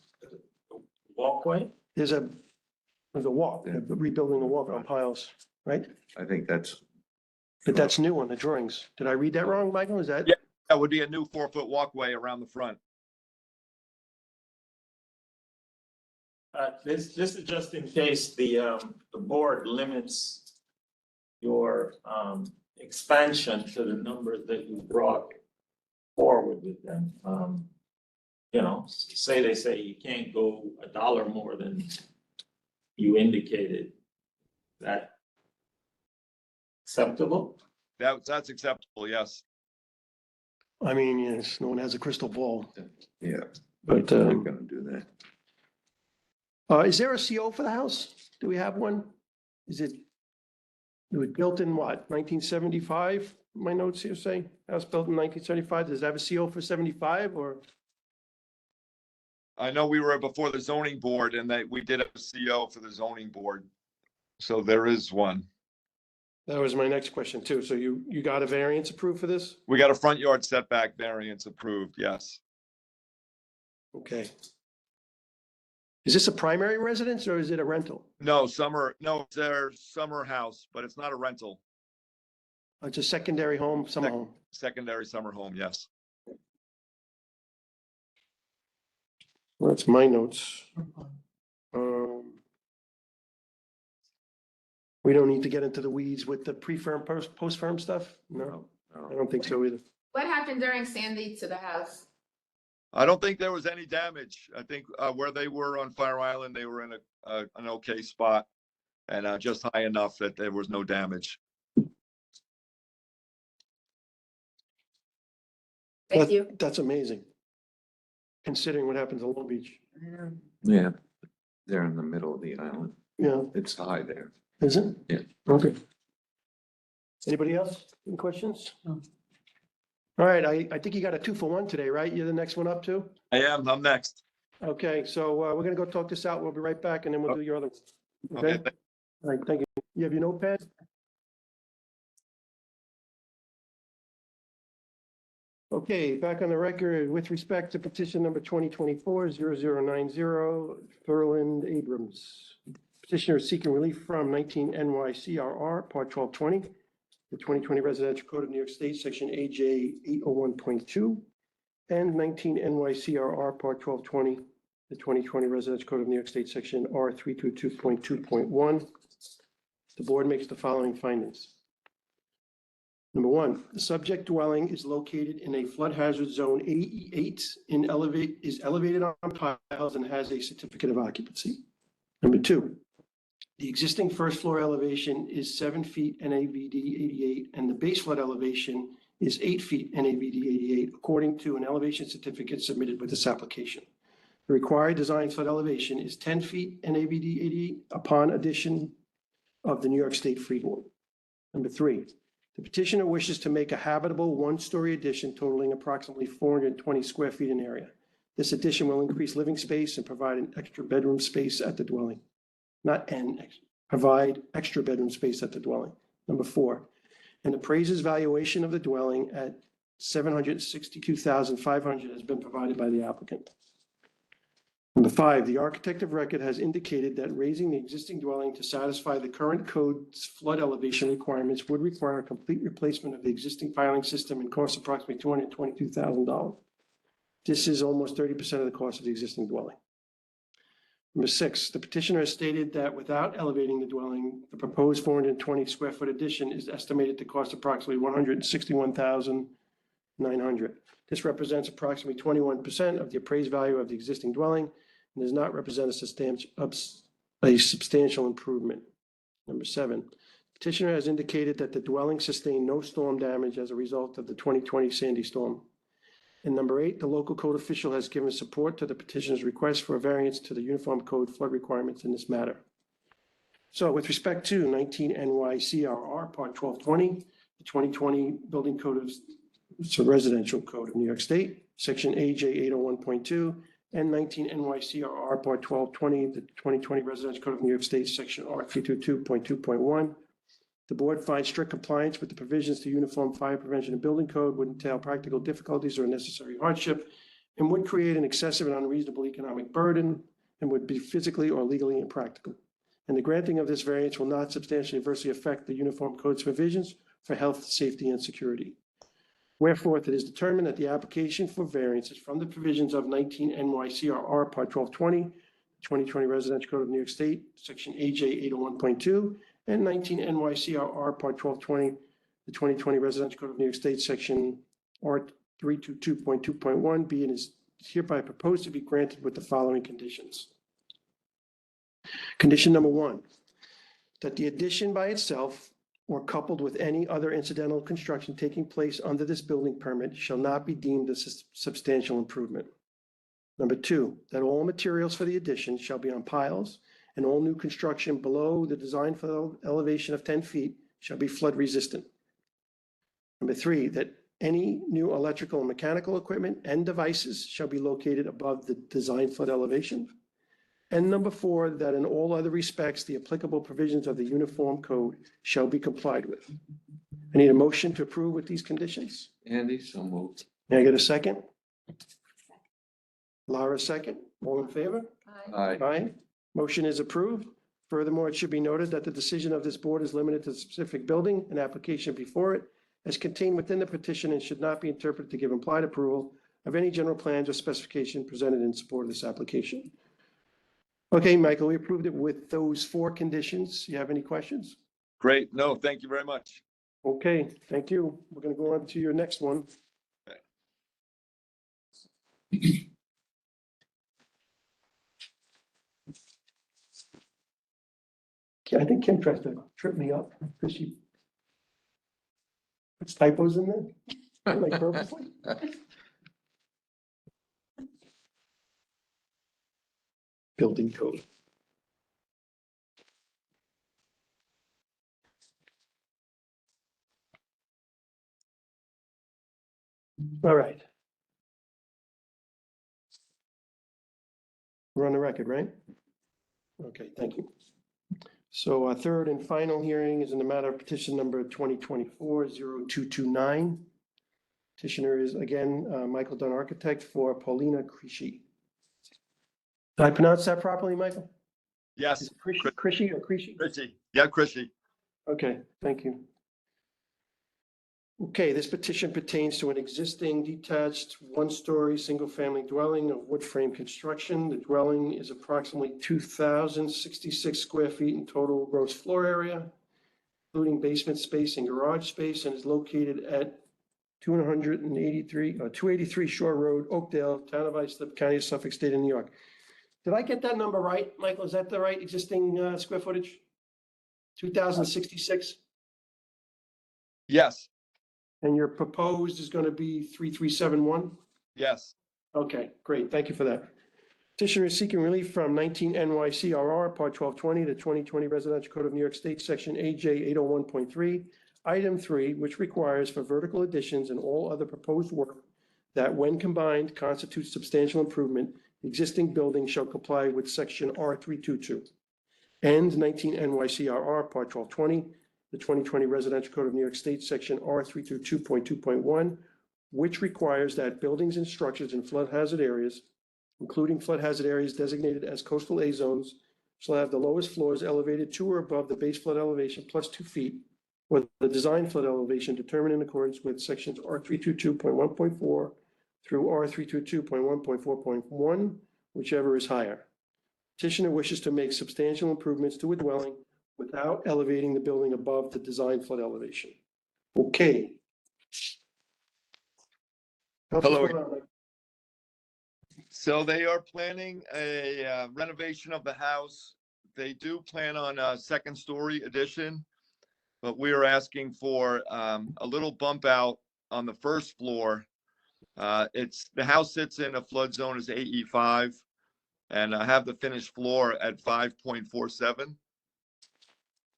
Speaker 9: Walkway?
Speaker 1: There's a walk, rebuilding the walk on piles, right?
Speaker 4: I think that's,
Speaker 1: But that's new on the drawings. Did I read that wrong, Michael? Is that?
Speaker 11: Yeah. That would be a new 4-foot walkway around the front.
Speaker 9: This is just in case the board limits your expansion to the numbers that you brought forward with them. You know, say they say you can't go $1 more than you indicated. That acceptable?
Speaker 11: That's acceptable, yes.
Speaker 1: I mean, yes, no one has a crystal ball,
Speaker 4: yeah,
Speaker 1: but,
Speaker 4: they're gonna do that.
Speaker 1: is there a CO for the house? Do we have one? It was built in what, 1975? My notes here say, house built in 1975. Does it have a CO for 75 or?
Speaker 11: I know we were before the zoning board and that we did have a CO for the zoning board. So there is one.
Speaker 1: That was my next question too. So you got a variance approved for this?
Speaker 11: We got a front yard setback variance approved, yes.
Speaker 1: Okay. Is this a primary residence or is it a rental?
Speaker 11: No, it's their summer house, but it's not a rental.
Speaker 1: It's a secondary home, summer
Speaker 11: Sec-
Speaker 1: home.
Speaker 11: Secondary summer home, yes.
Speaker 1: Well, that's my notes. We don't need to get into the weeds with the pre-firm, post-firm stuff? No, I don't think so either.
Speaker 7: What happened during Sandy to the house?
Speaker 11: I don't think there was any damage. I think where they were on Fire Island, they were in an okay spot and just high enough that there was no damage.
Speaker 7: Thank you.
Speaker 1: That's amazing. Considering what happens in Long Beach.
Speaker 7: I know.
Speaker 4: Yeah, they're in the middle of the island.
Speaker 1: Yeah,
Speaker 4: It's high there.
Speaker 1: is it?
Speaker 4: Yeah.
Speaker 1: Okay. Anybody else? Any questions?
Speaker 6: No.
Speaker 1: All right, I think you got a 2-for-1 today, right? You're the next one up too?
Speaker 11: I am, I'm next.
Speaker 1: Okay, so we're gonna go talk this out. We'll be right back and then we'll do your other.
Speaker 11: Okay,
Speaker 1: Okay? All right, thank you. You have your notepad? Okay, back on the record with respect to petition number 2024-0090, Thurland Abrams. Petitioner is seeking relief from 19 NYCRR, Part 1220, the 2020 Residential Code of New York State, Section AJ 801.2, and 19 NYCRR, Part 1220, the 2020 Residential Code of New York State, Section R322.2.1. The board makes the following findings. Number one, the subject dwelling is located in a flood hazard zone AE8 is elevated on piles and has a certificate of occupancy. Number two, the existing first floor elevation is 7 feet NAVD 88 and the base flood elevation is 8 feet NAVD 88 according to an elevation certificate submitted with this application. The required design flood elevation is 10 feet NAVD 88 upon addition of the New York State freeboard. Number three, the petitioner wishes to make a habitable one-story addition totaling approximately 420 square feet in area. This addition will increase living space and provide an extra bedroom space at the dwelling. Provide extra bedroom space at the dwelling. Number four, an appraiser's valuation of the dwelling at $762,500 has been provided by the applicant. Number five, the architect of record has indicated that raising the existing dwelling to satisfy the current code's flood elevation requirements would require a complete replacement of the existing piling system and cost approximately $222,000. This is almost 30% of the cost of the existing dwelling. Number six, the petitioner has stated that without elevating the dwelling, the proposed 420 square foot addition is estimated to cost approximately $161,900. This represents approximately 21% of the appraised value of the existing dwelling and does not represent a substantial improvement. Number seven, petitioner has indicated that the dwelling sustained no storm damage as a result of the 2020 Sandy storm. And number eight, the local code official has given support to the petitioner's request for a variance to the Uniform Code flood requirements in this matter. So with respect to 19 NYCRR Part 1220, the 2020 Building Code of Residential Code of New York State, Section AJ 801.2, and 19 NYCRR Part 1220, the 2020 Residential Code of New York State, Section R322.2.1. The board finds strict compliance with the provisions to Uniform Fire Prevention and Building Code would entail practical difficulties or unnecessary hardship and would create an excessive and unreasonable economic burden and would be physically or legally impractical. And the granting of this variance will not substantially adversely affect the Uniform Code's provisions for health, safety, and security. Wherefore, it is determined that the application for variances from the provisions of 19 NYCRR Part 1220, 2020 Residential Code of New York State, Section AJ 801.2, and 19 NYCRR Part 1220, the 2020 Residential Code of New York State, Section R322.2.1, be and is hereby proposed to be granted with the following conditions. Condition number one, that the addition by itself or coupled with any other incidental construction taking place under this building permit shall not be deemed a substantial improvement. Number two, that all materials for the addition shall be on piles and all new construction below the design for elevation of 10 feet shall be flood resistant. Number three, that any new electrical and mechanical equipment and devices shall be located above the design flood elevation. And number four, that in all other respects, the applicable provisions of the Uniform Code shall be complied with. I need a motion to approve with these conditions.
Speaker 4: Andy, so moved.
Speaker 1: May I get a second? Lara, second. All in favor?
Speaker 4: Aye.
Speaker 1: Aye. Motion is approved. Furthermore, it should be noted that the decision of this board is limited to the specific building and application before it as contained within the petition and should not be interpreted to give implied approval of any general plans or specification presented in support of this application. Okay, Michael, we approved it with those four conditions. You have any questions?
Speaker 11: Great. No, thank you very much.
Speaker 1: Okay, thank you. We're going to go on to your next one. I think Kim tries to trip me up because she puts typos in there, like purposely. building code. All right. We're on the record, right? Okay, thank you. So our third and final hearing is in the matter of petition number 2024-0229. Petitioner is again, Michael Dunn Architect for Paulina Crisci. Did I pronounce that properly, Michael?
Speaker 11: Yes,
Speaker 1: Is it Crisci or Crisci?
Speaker 11: Chrissy. Yeah, Chrissy.
Speaker 1: Okay, thank you. Okay, this petition pertains to an existing detached one-story, single-family dwelling of wood frame construction. The dwelling is approximately 2,066 square feet in total gross floor area, including basement space and garage space, and is located at 283 Shore Road, Oakdale, Town of Islip, County of Suffolk, State of New York. Did I get that number right, Michael? Is that the right existing square footage? 2,066?
Speaker 11: Yes,
Speaker 1: And your proposed is going to be 3371?
Speaker 11: yes.
Speaker 1: Okay, great. Thank you for that. Petitioner is seeking relief from 19 NYCRR, Part 1220, the 2020 Residential Code of New York State, Section AJ 801.3, Item 3, which requires for vertical additions and all other proposed work that when combined constitutes substantial improvement, the existing building shall comply with Section R322. And 19 NYCRR, Part 1220, the 2020 Residential Code of New York State, Section R322.2.1, which requires that buildings and structures in flood hazard areas, including flood hazard areas designated as coastal A zones, shall have the lowest floors elevated to or above the base flood elevation plus 2 feet, or the design flood elevation determined in accordance with sections R322.1.4 through R322.1.4.1, whichever is higher. Petitioner wishes to make substantial improvements to a dwelling without elevating the building above the design flood elevation. Okay.
Speaker 11: Hello. So they are planning a renovation of the house. They do plan on a second story addition, but we are asking for a little bump out on the first floor. The house sits in a flood zone as AE5, and I have the finished floor at 5.47.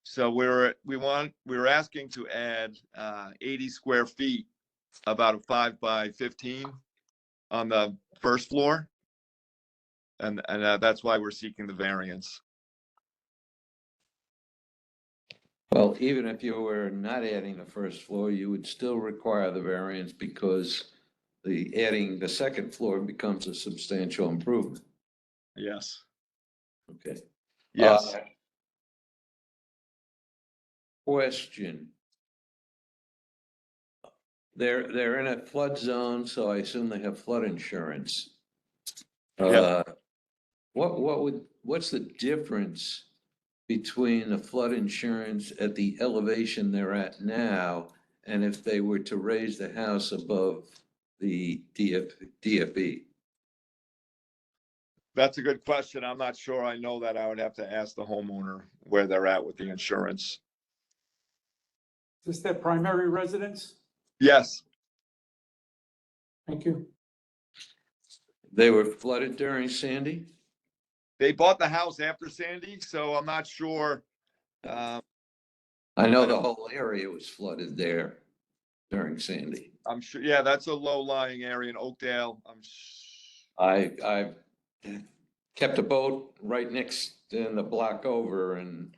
Speaker 11: So we're asking to add 80 square feet, about a 5 by 15 on the first floor. And that's why we're seeking the variance.
Speaker 4: Well, even if you were not adding the first floor, you would still require the variance because adding the second floor becomes a substantial improvement.
Speaker 11: Yes.
Speaker 4: Okay.
Speaker 11: Yes.
Speaker 4: Question. They're in a flood zone, so I assume they have flood insurance.
Speaker 11: Yeah.
Speaker 4: What's the difference between the flood insurance at the elevation they're at now and if they were to raise the house above the DFE?
Speaker 11: That's a good question. I'm not sure. I know that I would have to ask the homeowner where they're at with the insurance.
Speaker 6: Is this their primary residence?
Speaker 11: Yes,
Speaker 6: Thank you.
Speaker 4: They were flooded during Sandy?
Speaker 11: they bought the house after Sandy, so I'm not sure.
Speaker 4: I know the whole area was flooded there during Sandy.
Speaker 11: I'm sure, yeah, that's a low-lying area in Oakdale.
Speaker 4: I kept a boat right next in the block over and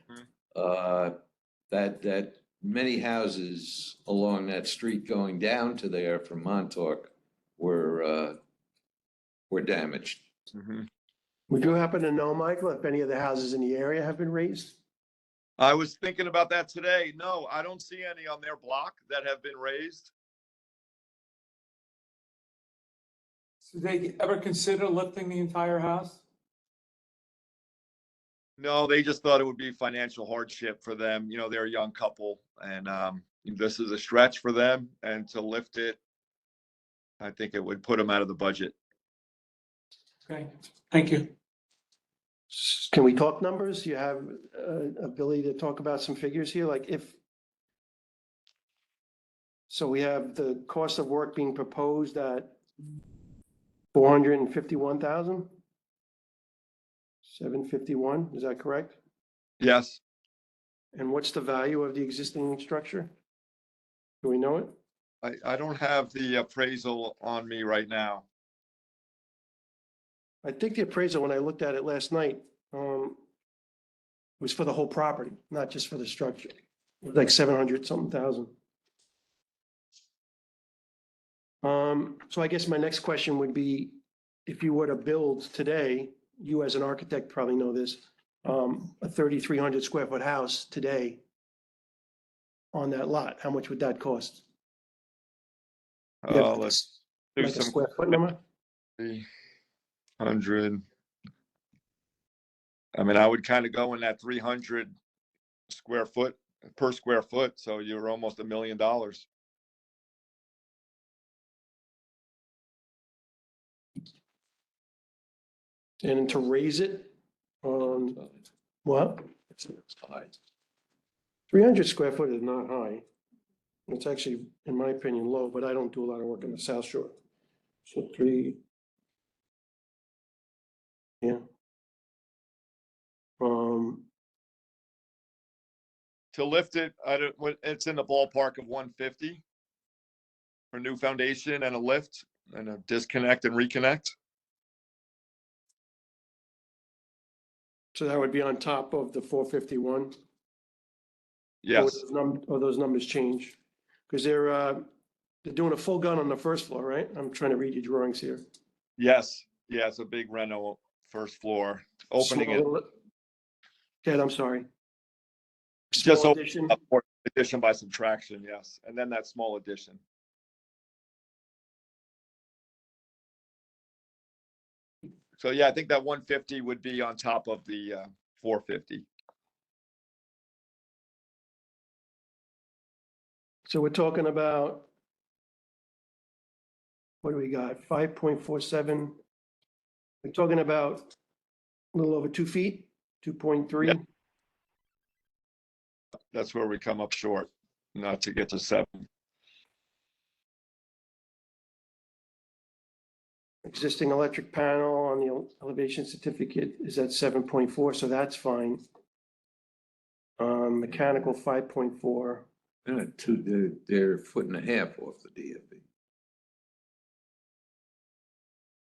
Speaker 4: that many houses along that street going down to there from Montauk were damaged.
Speaker 11: Mhm.
Speaker 1: Would you happen to know, Michael, if any of the houses in the area have been raised?
Speaker 11: I was thinking about that today. No, I don't see any on their block that have been raised.
Speaker 6: Did they ever consider lifting the entire house?
Speaker 11: No, they just thought it would be financial hardship for them. You know, they're a young couple and this is a stretch for them, and to lift it, I think it would put them out of the budget.
Speaker 6: Okay, thank you.
Speaker 1: Can we talk numbers? Do you have ability to talk about some figures here? Like so we have the cost of work being proposed at 451,000. 751, is that correct?
Speaker 11: Yes,
Speaker 1: And what's the value of the existing structure? Do we know it?
Speaker 11: I don't have the appraisal on me right now.
Speaker 1: I think the appraisal, when I looked at it last night, was for the whole property, not just for the structure. It was like 700 something thousand. So I guess my next question would be, if you were to build today, you as an architect probably know this, a 3,300 square foot house today on that lot, how much would that cost? You have
Speaker 11: Let's do
Speaker 1: like a
Speaker 11: some
Speaker 1: square foot number?
Speaker 11: 300. I mean, I would kind of go in that 300 square foot per square foot, so you're almost $1 million.
Speaker 1: And to raise it, what? 300 square foot is not high. It's actually, in my opinion, low, but I don't do a lot of work in the South Shore. So yeah.
Speaker 11: To lift it, it's in the ballpark of 150 for new foundation and a lift and a disconnect and reconnect.
Speaker 1: So that would be on top of the 451?
Speaker 11: Yes,
Speaker 1: Or those numbers change? Because they're doing a full gun on the first floor, right? I'm trying to read your drawings here.
Speaker 11: yes, yeah, it's a big reno first floor, opening it,
Speaker 1: Ted, I'm sorry.
Speaker 11: just
Speaker 1: Small
Speaker 11: open
Speaker 1: addition.
Speaker 11: up for addition by subtraction, yes, and then that small addition. So yeah, I think that 150 would be on top of the 450.
Speaker 1: So we're talking about, what do we got? 5.47. We're talking about a little over 2 feet, 2.3.
Speaker 11: Yep. That's where we come up short, not to get to 7.
Speaker 1: Existing electric panel on the elevation certificate is at 7.4, so that's fine. Mechanical 5.4.
Speaker 4: They're a foot and a half off the DFE.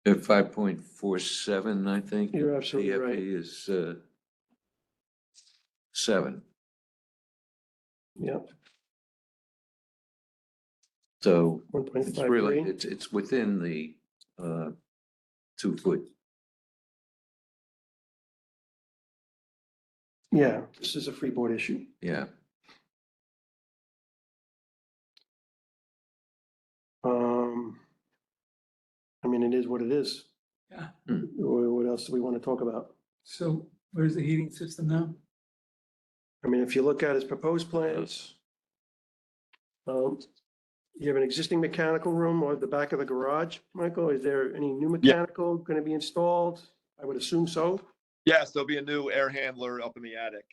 Speaker 4: They're 5.47, I think.
Speaker 1: You're absolutely right.
Speaker 4: DFE is 7.
Speaker 1: Yep,
Speaker 4: So it's really,
Speaker 1: 1.53.
Speaker 4: it's within the 2 foot.
Speaker 1: Yeah, this is a freeboard issue.
Speaker 4: Yeah.
Speaker 1: I mean, it is what it is.
Speaker 6: Yeah.
Speaker 1: What else do we want to talk about?
Speaker 6: So where's the heating system now?
Speaker 1: I mean, if you look at his proposed plans, you have an existing mechanical room or the back of the garage, Michael? Is there any new mechanical going to be installed? I would assume so.
Speaker 11: Yes, there'll be a new air handler up in the attic.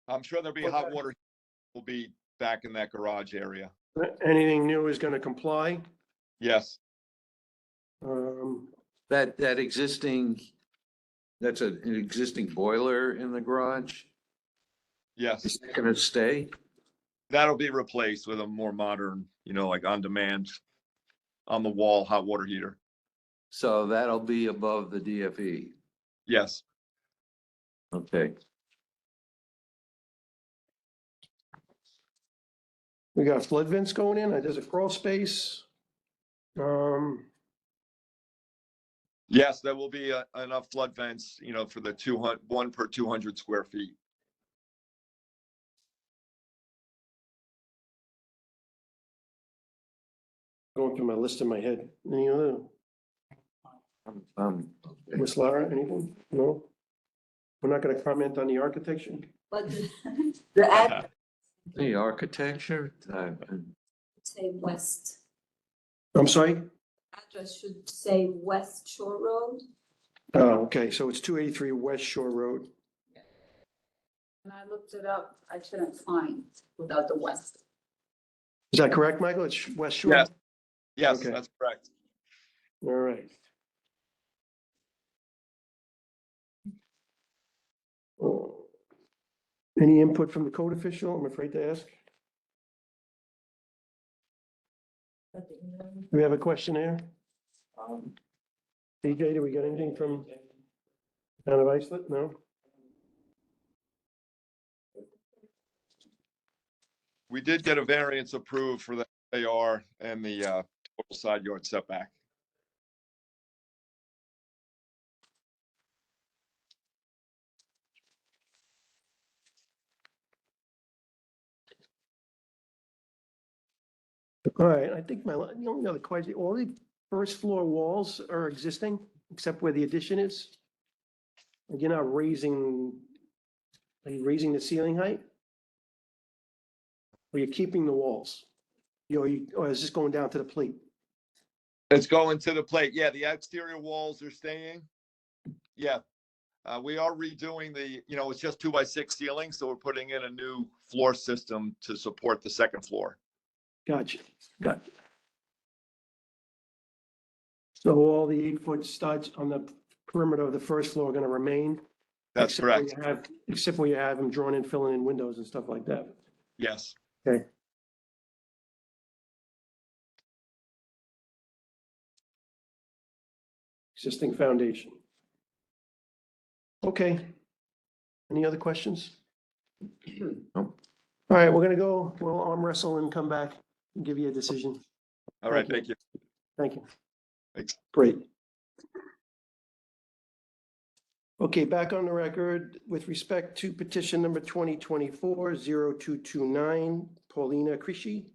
Speaker 11: I'm sure there'll be hot
Speaker 1: Okay.
Speaker 11: water will be back in that garage area.
Speaker 1: Anything new is going to comply.
Speaker 11: Yes,
Speaker 4: That existing, that's an existing boiler in the garage.
Speaker 11: yes.
Speaker 4: Is that gonna stay?
Speaker 11: That'll be replaced with a more modern, like on demand, on the wall hot water heater.
Speaker 4: So that'll be above the DFE.
Speaker 11: Yes.
Speaker 4: Okay.
Speaker 1: We got flood vents going in. There's a crawl space.
Speaker 11: Yes, there will be enough flood vents, for the 1 per 200 square feet.
Speaker 1: Going through my list in my head. Any other? Ms. Lara, anything? No? We're not going to comment on the architecture?
Speaker 10: But the
Speaker 4: The architecture,
Speaker 5: Say west,
Speaker 1: I'm sorry?
Speaker 5: address should say West Shore Road.
Speaker 1: Oh, okay, so it's 283 West Shore Road.
Speaker 5: When I looked it up, I couldn't find without the west.
Speaker 1: Is that correct, Michael? It's West Shore?
Speaker 11: Yes. Yes,
Speaker 1: Okay.
Speaker 11: that's correct.
Speaker 1: All right. Any input from the code official? I'm afraid to ask. Do we have a question there? DJ, do we get anything from town of Iceland? No?
Speaker 11: We did get a variance approved for the AR and the total side yard setback.
Speaker 1: All right, I think the only other question, all the first floor walls are existing, except where the addition is? Like, you're not raising, are you raising the ceiling height? Or you're keeping the walls? Or is this going down to the plate?
Speaker 11: It's going to the plate. Yeah, the exterior walls are staying. Yeah. We are redoing it's just 2x6 ceiling, so we're putting in a new floor system to support the second floor.
Speaker 1: Gotcha. So all the 8-foot studs on the perimeter of the first floor are gonna remain?
Speaker 11: That's
Speaker 1: except where
Speaker 11: correct.
Speaker 1: Except where you have them drawn in, filling in windows and stuff like that.
Speaker 11: Yes.
Speaker 1: Okay. Existing foundation. Okay. Any other questions?
Speaker 4: No.
Speaker 1: All right, we'll arm wrestle and come back and give you a decision.
Speaker 11: All right.
Speaker 1: Thank
Speaker 11: Thank you.
Speaker 1: Thank you.
Speaker 11: Thanks.
Speaker 1: Great. Okay, back on the record with respect to petition number 2024-0229, Paulina Krishy.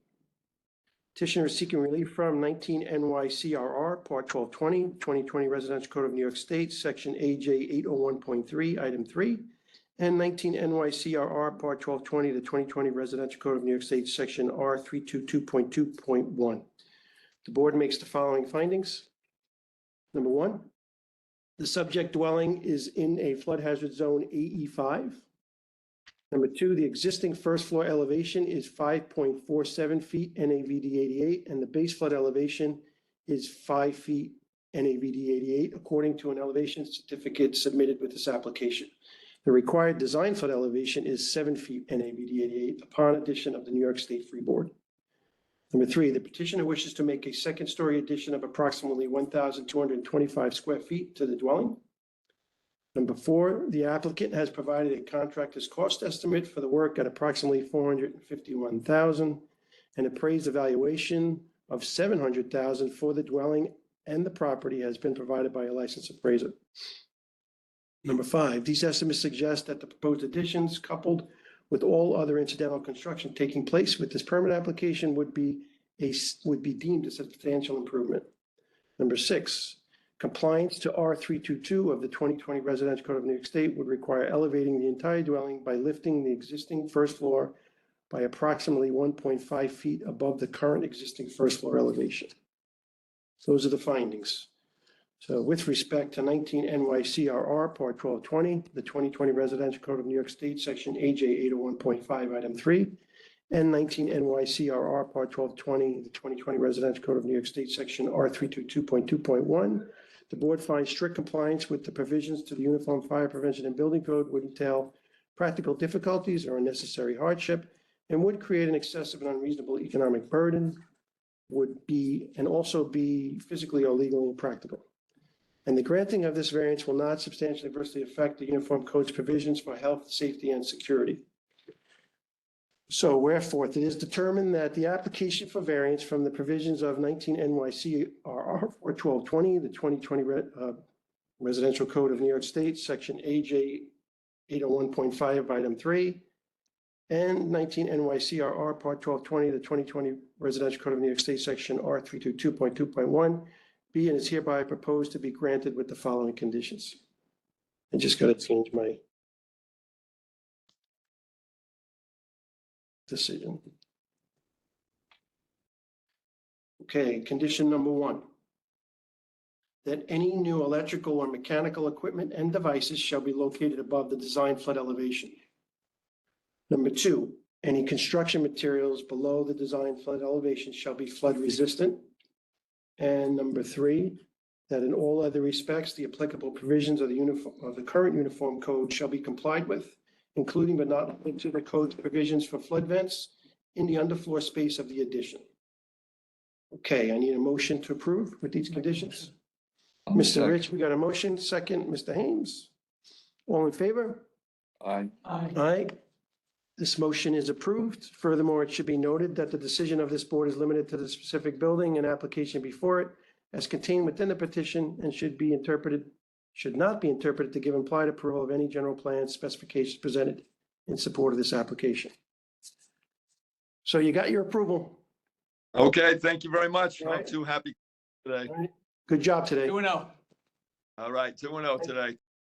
Speaker 1: Petitioner is seeking relief from 19 NYCRR, Part 1220, 2020 Residential Code of New York State, Section AJ 801.3, Item 3, and 19 NYCRR, Part 1220, the 2020 Residential Code of New York State, Section R322.2.1. The board makes the following findings. Number one, the subject dwelling is in a flood hazard zone AE5. Number two, the existing first floor elevation is 5.47 feet NAVD 88, and the base flood elevation is 5 feet NAVD 88, according to an elevation certificate submitted with this application. The required design flood elevation is 7 feet NAVD 88 upon addition of the New York State Freeboard. Number three, the petitioner wishes to make a second-story addition of approximately 1,225 square feet to the dwelling. Number four, the applicant has provided a contractor's cost estimate for the work at approximately $451,000, and appraised evaluation of $700,000 for the dwelling and the property has been provided by a licensed appraiser. Number five, these estimates suggest that the proposed additions, coupled with all other incidental construction taking place with this permit application, would be deemed a substantial improvement. Number six, compliance to R322 of the 2020 Residential Code of New York State would require elevating the entire dwelling by lifting the existing first floor by approximately 1.5 feet above the current existing first floor elevation. Those are the findings. So with respect to 19 NYCRR, Part 1220, the 2020 Residential Code of New York State, Section AJ 801.5, Item 3, and 19 NYCRR, Part 1220, the 2020 Residential Code of New York State, Section R322.2.1, the board finds strict compliance with the provisions to the Uniform Fire Prevention and Building Code would entail practical difficulties or unnecessary hardship, and would create an excessive and unreasonable economic burden, and also be physically or legally impractical. And the granting of this variance will not substantially adversely affect the Uniform Code's provisions for health, safety, and security. So wherefore, it is determined that the application for variance from the provisions of 19 NYCRR or 1220, the 2020 Residential Code of New York State, Section AJ 801.5, Item 3, and 19 NYCRR Part 1220, the 2020 Residential Code of New York State, Section R322.2.1, be and is hereby proposed to be granted with the following conditions. I just got to change my decision. Okay, condition number one, that any new electrical or mechanical equipment and devices shall be located above the design flood elevation. Number two, any construction materials below the design flood elevation shall be flood resistant. And number three, that in all other respects, the applicable provisions of the uniform, of the current uniform code shall be complied with, including but not limited to the code's provisions for flood vents in the underfloor space of the addition. Okay, I need a motion to approve with these conditions. Mr. Rich, we got a motion. Second, Mr. Hames. All in favor?
Speaker 11: Aye.
Speaker 1: Aye. This motion is approved. Furthermore, it should be noted that the decision of this board is limited to the specific building and application before it as contained within the petition and should not be interpreted to give implied approval of any general plan specifications presented in support of this application. So you got your approval.
Speaker 11: Okay, thank you very much.
Speaker 1: All
Speaker 11: I'm
Speaker 1: right.
Speaker 11: too happy today.
Speaker 1: Good job today.
Speaker 6: 2-0.
Speaker 11: All right, 2-0 today.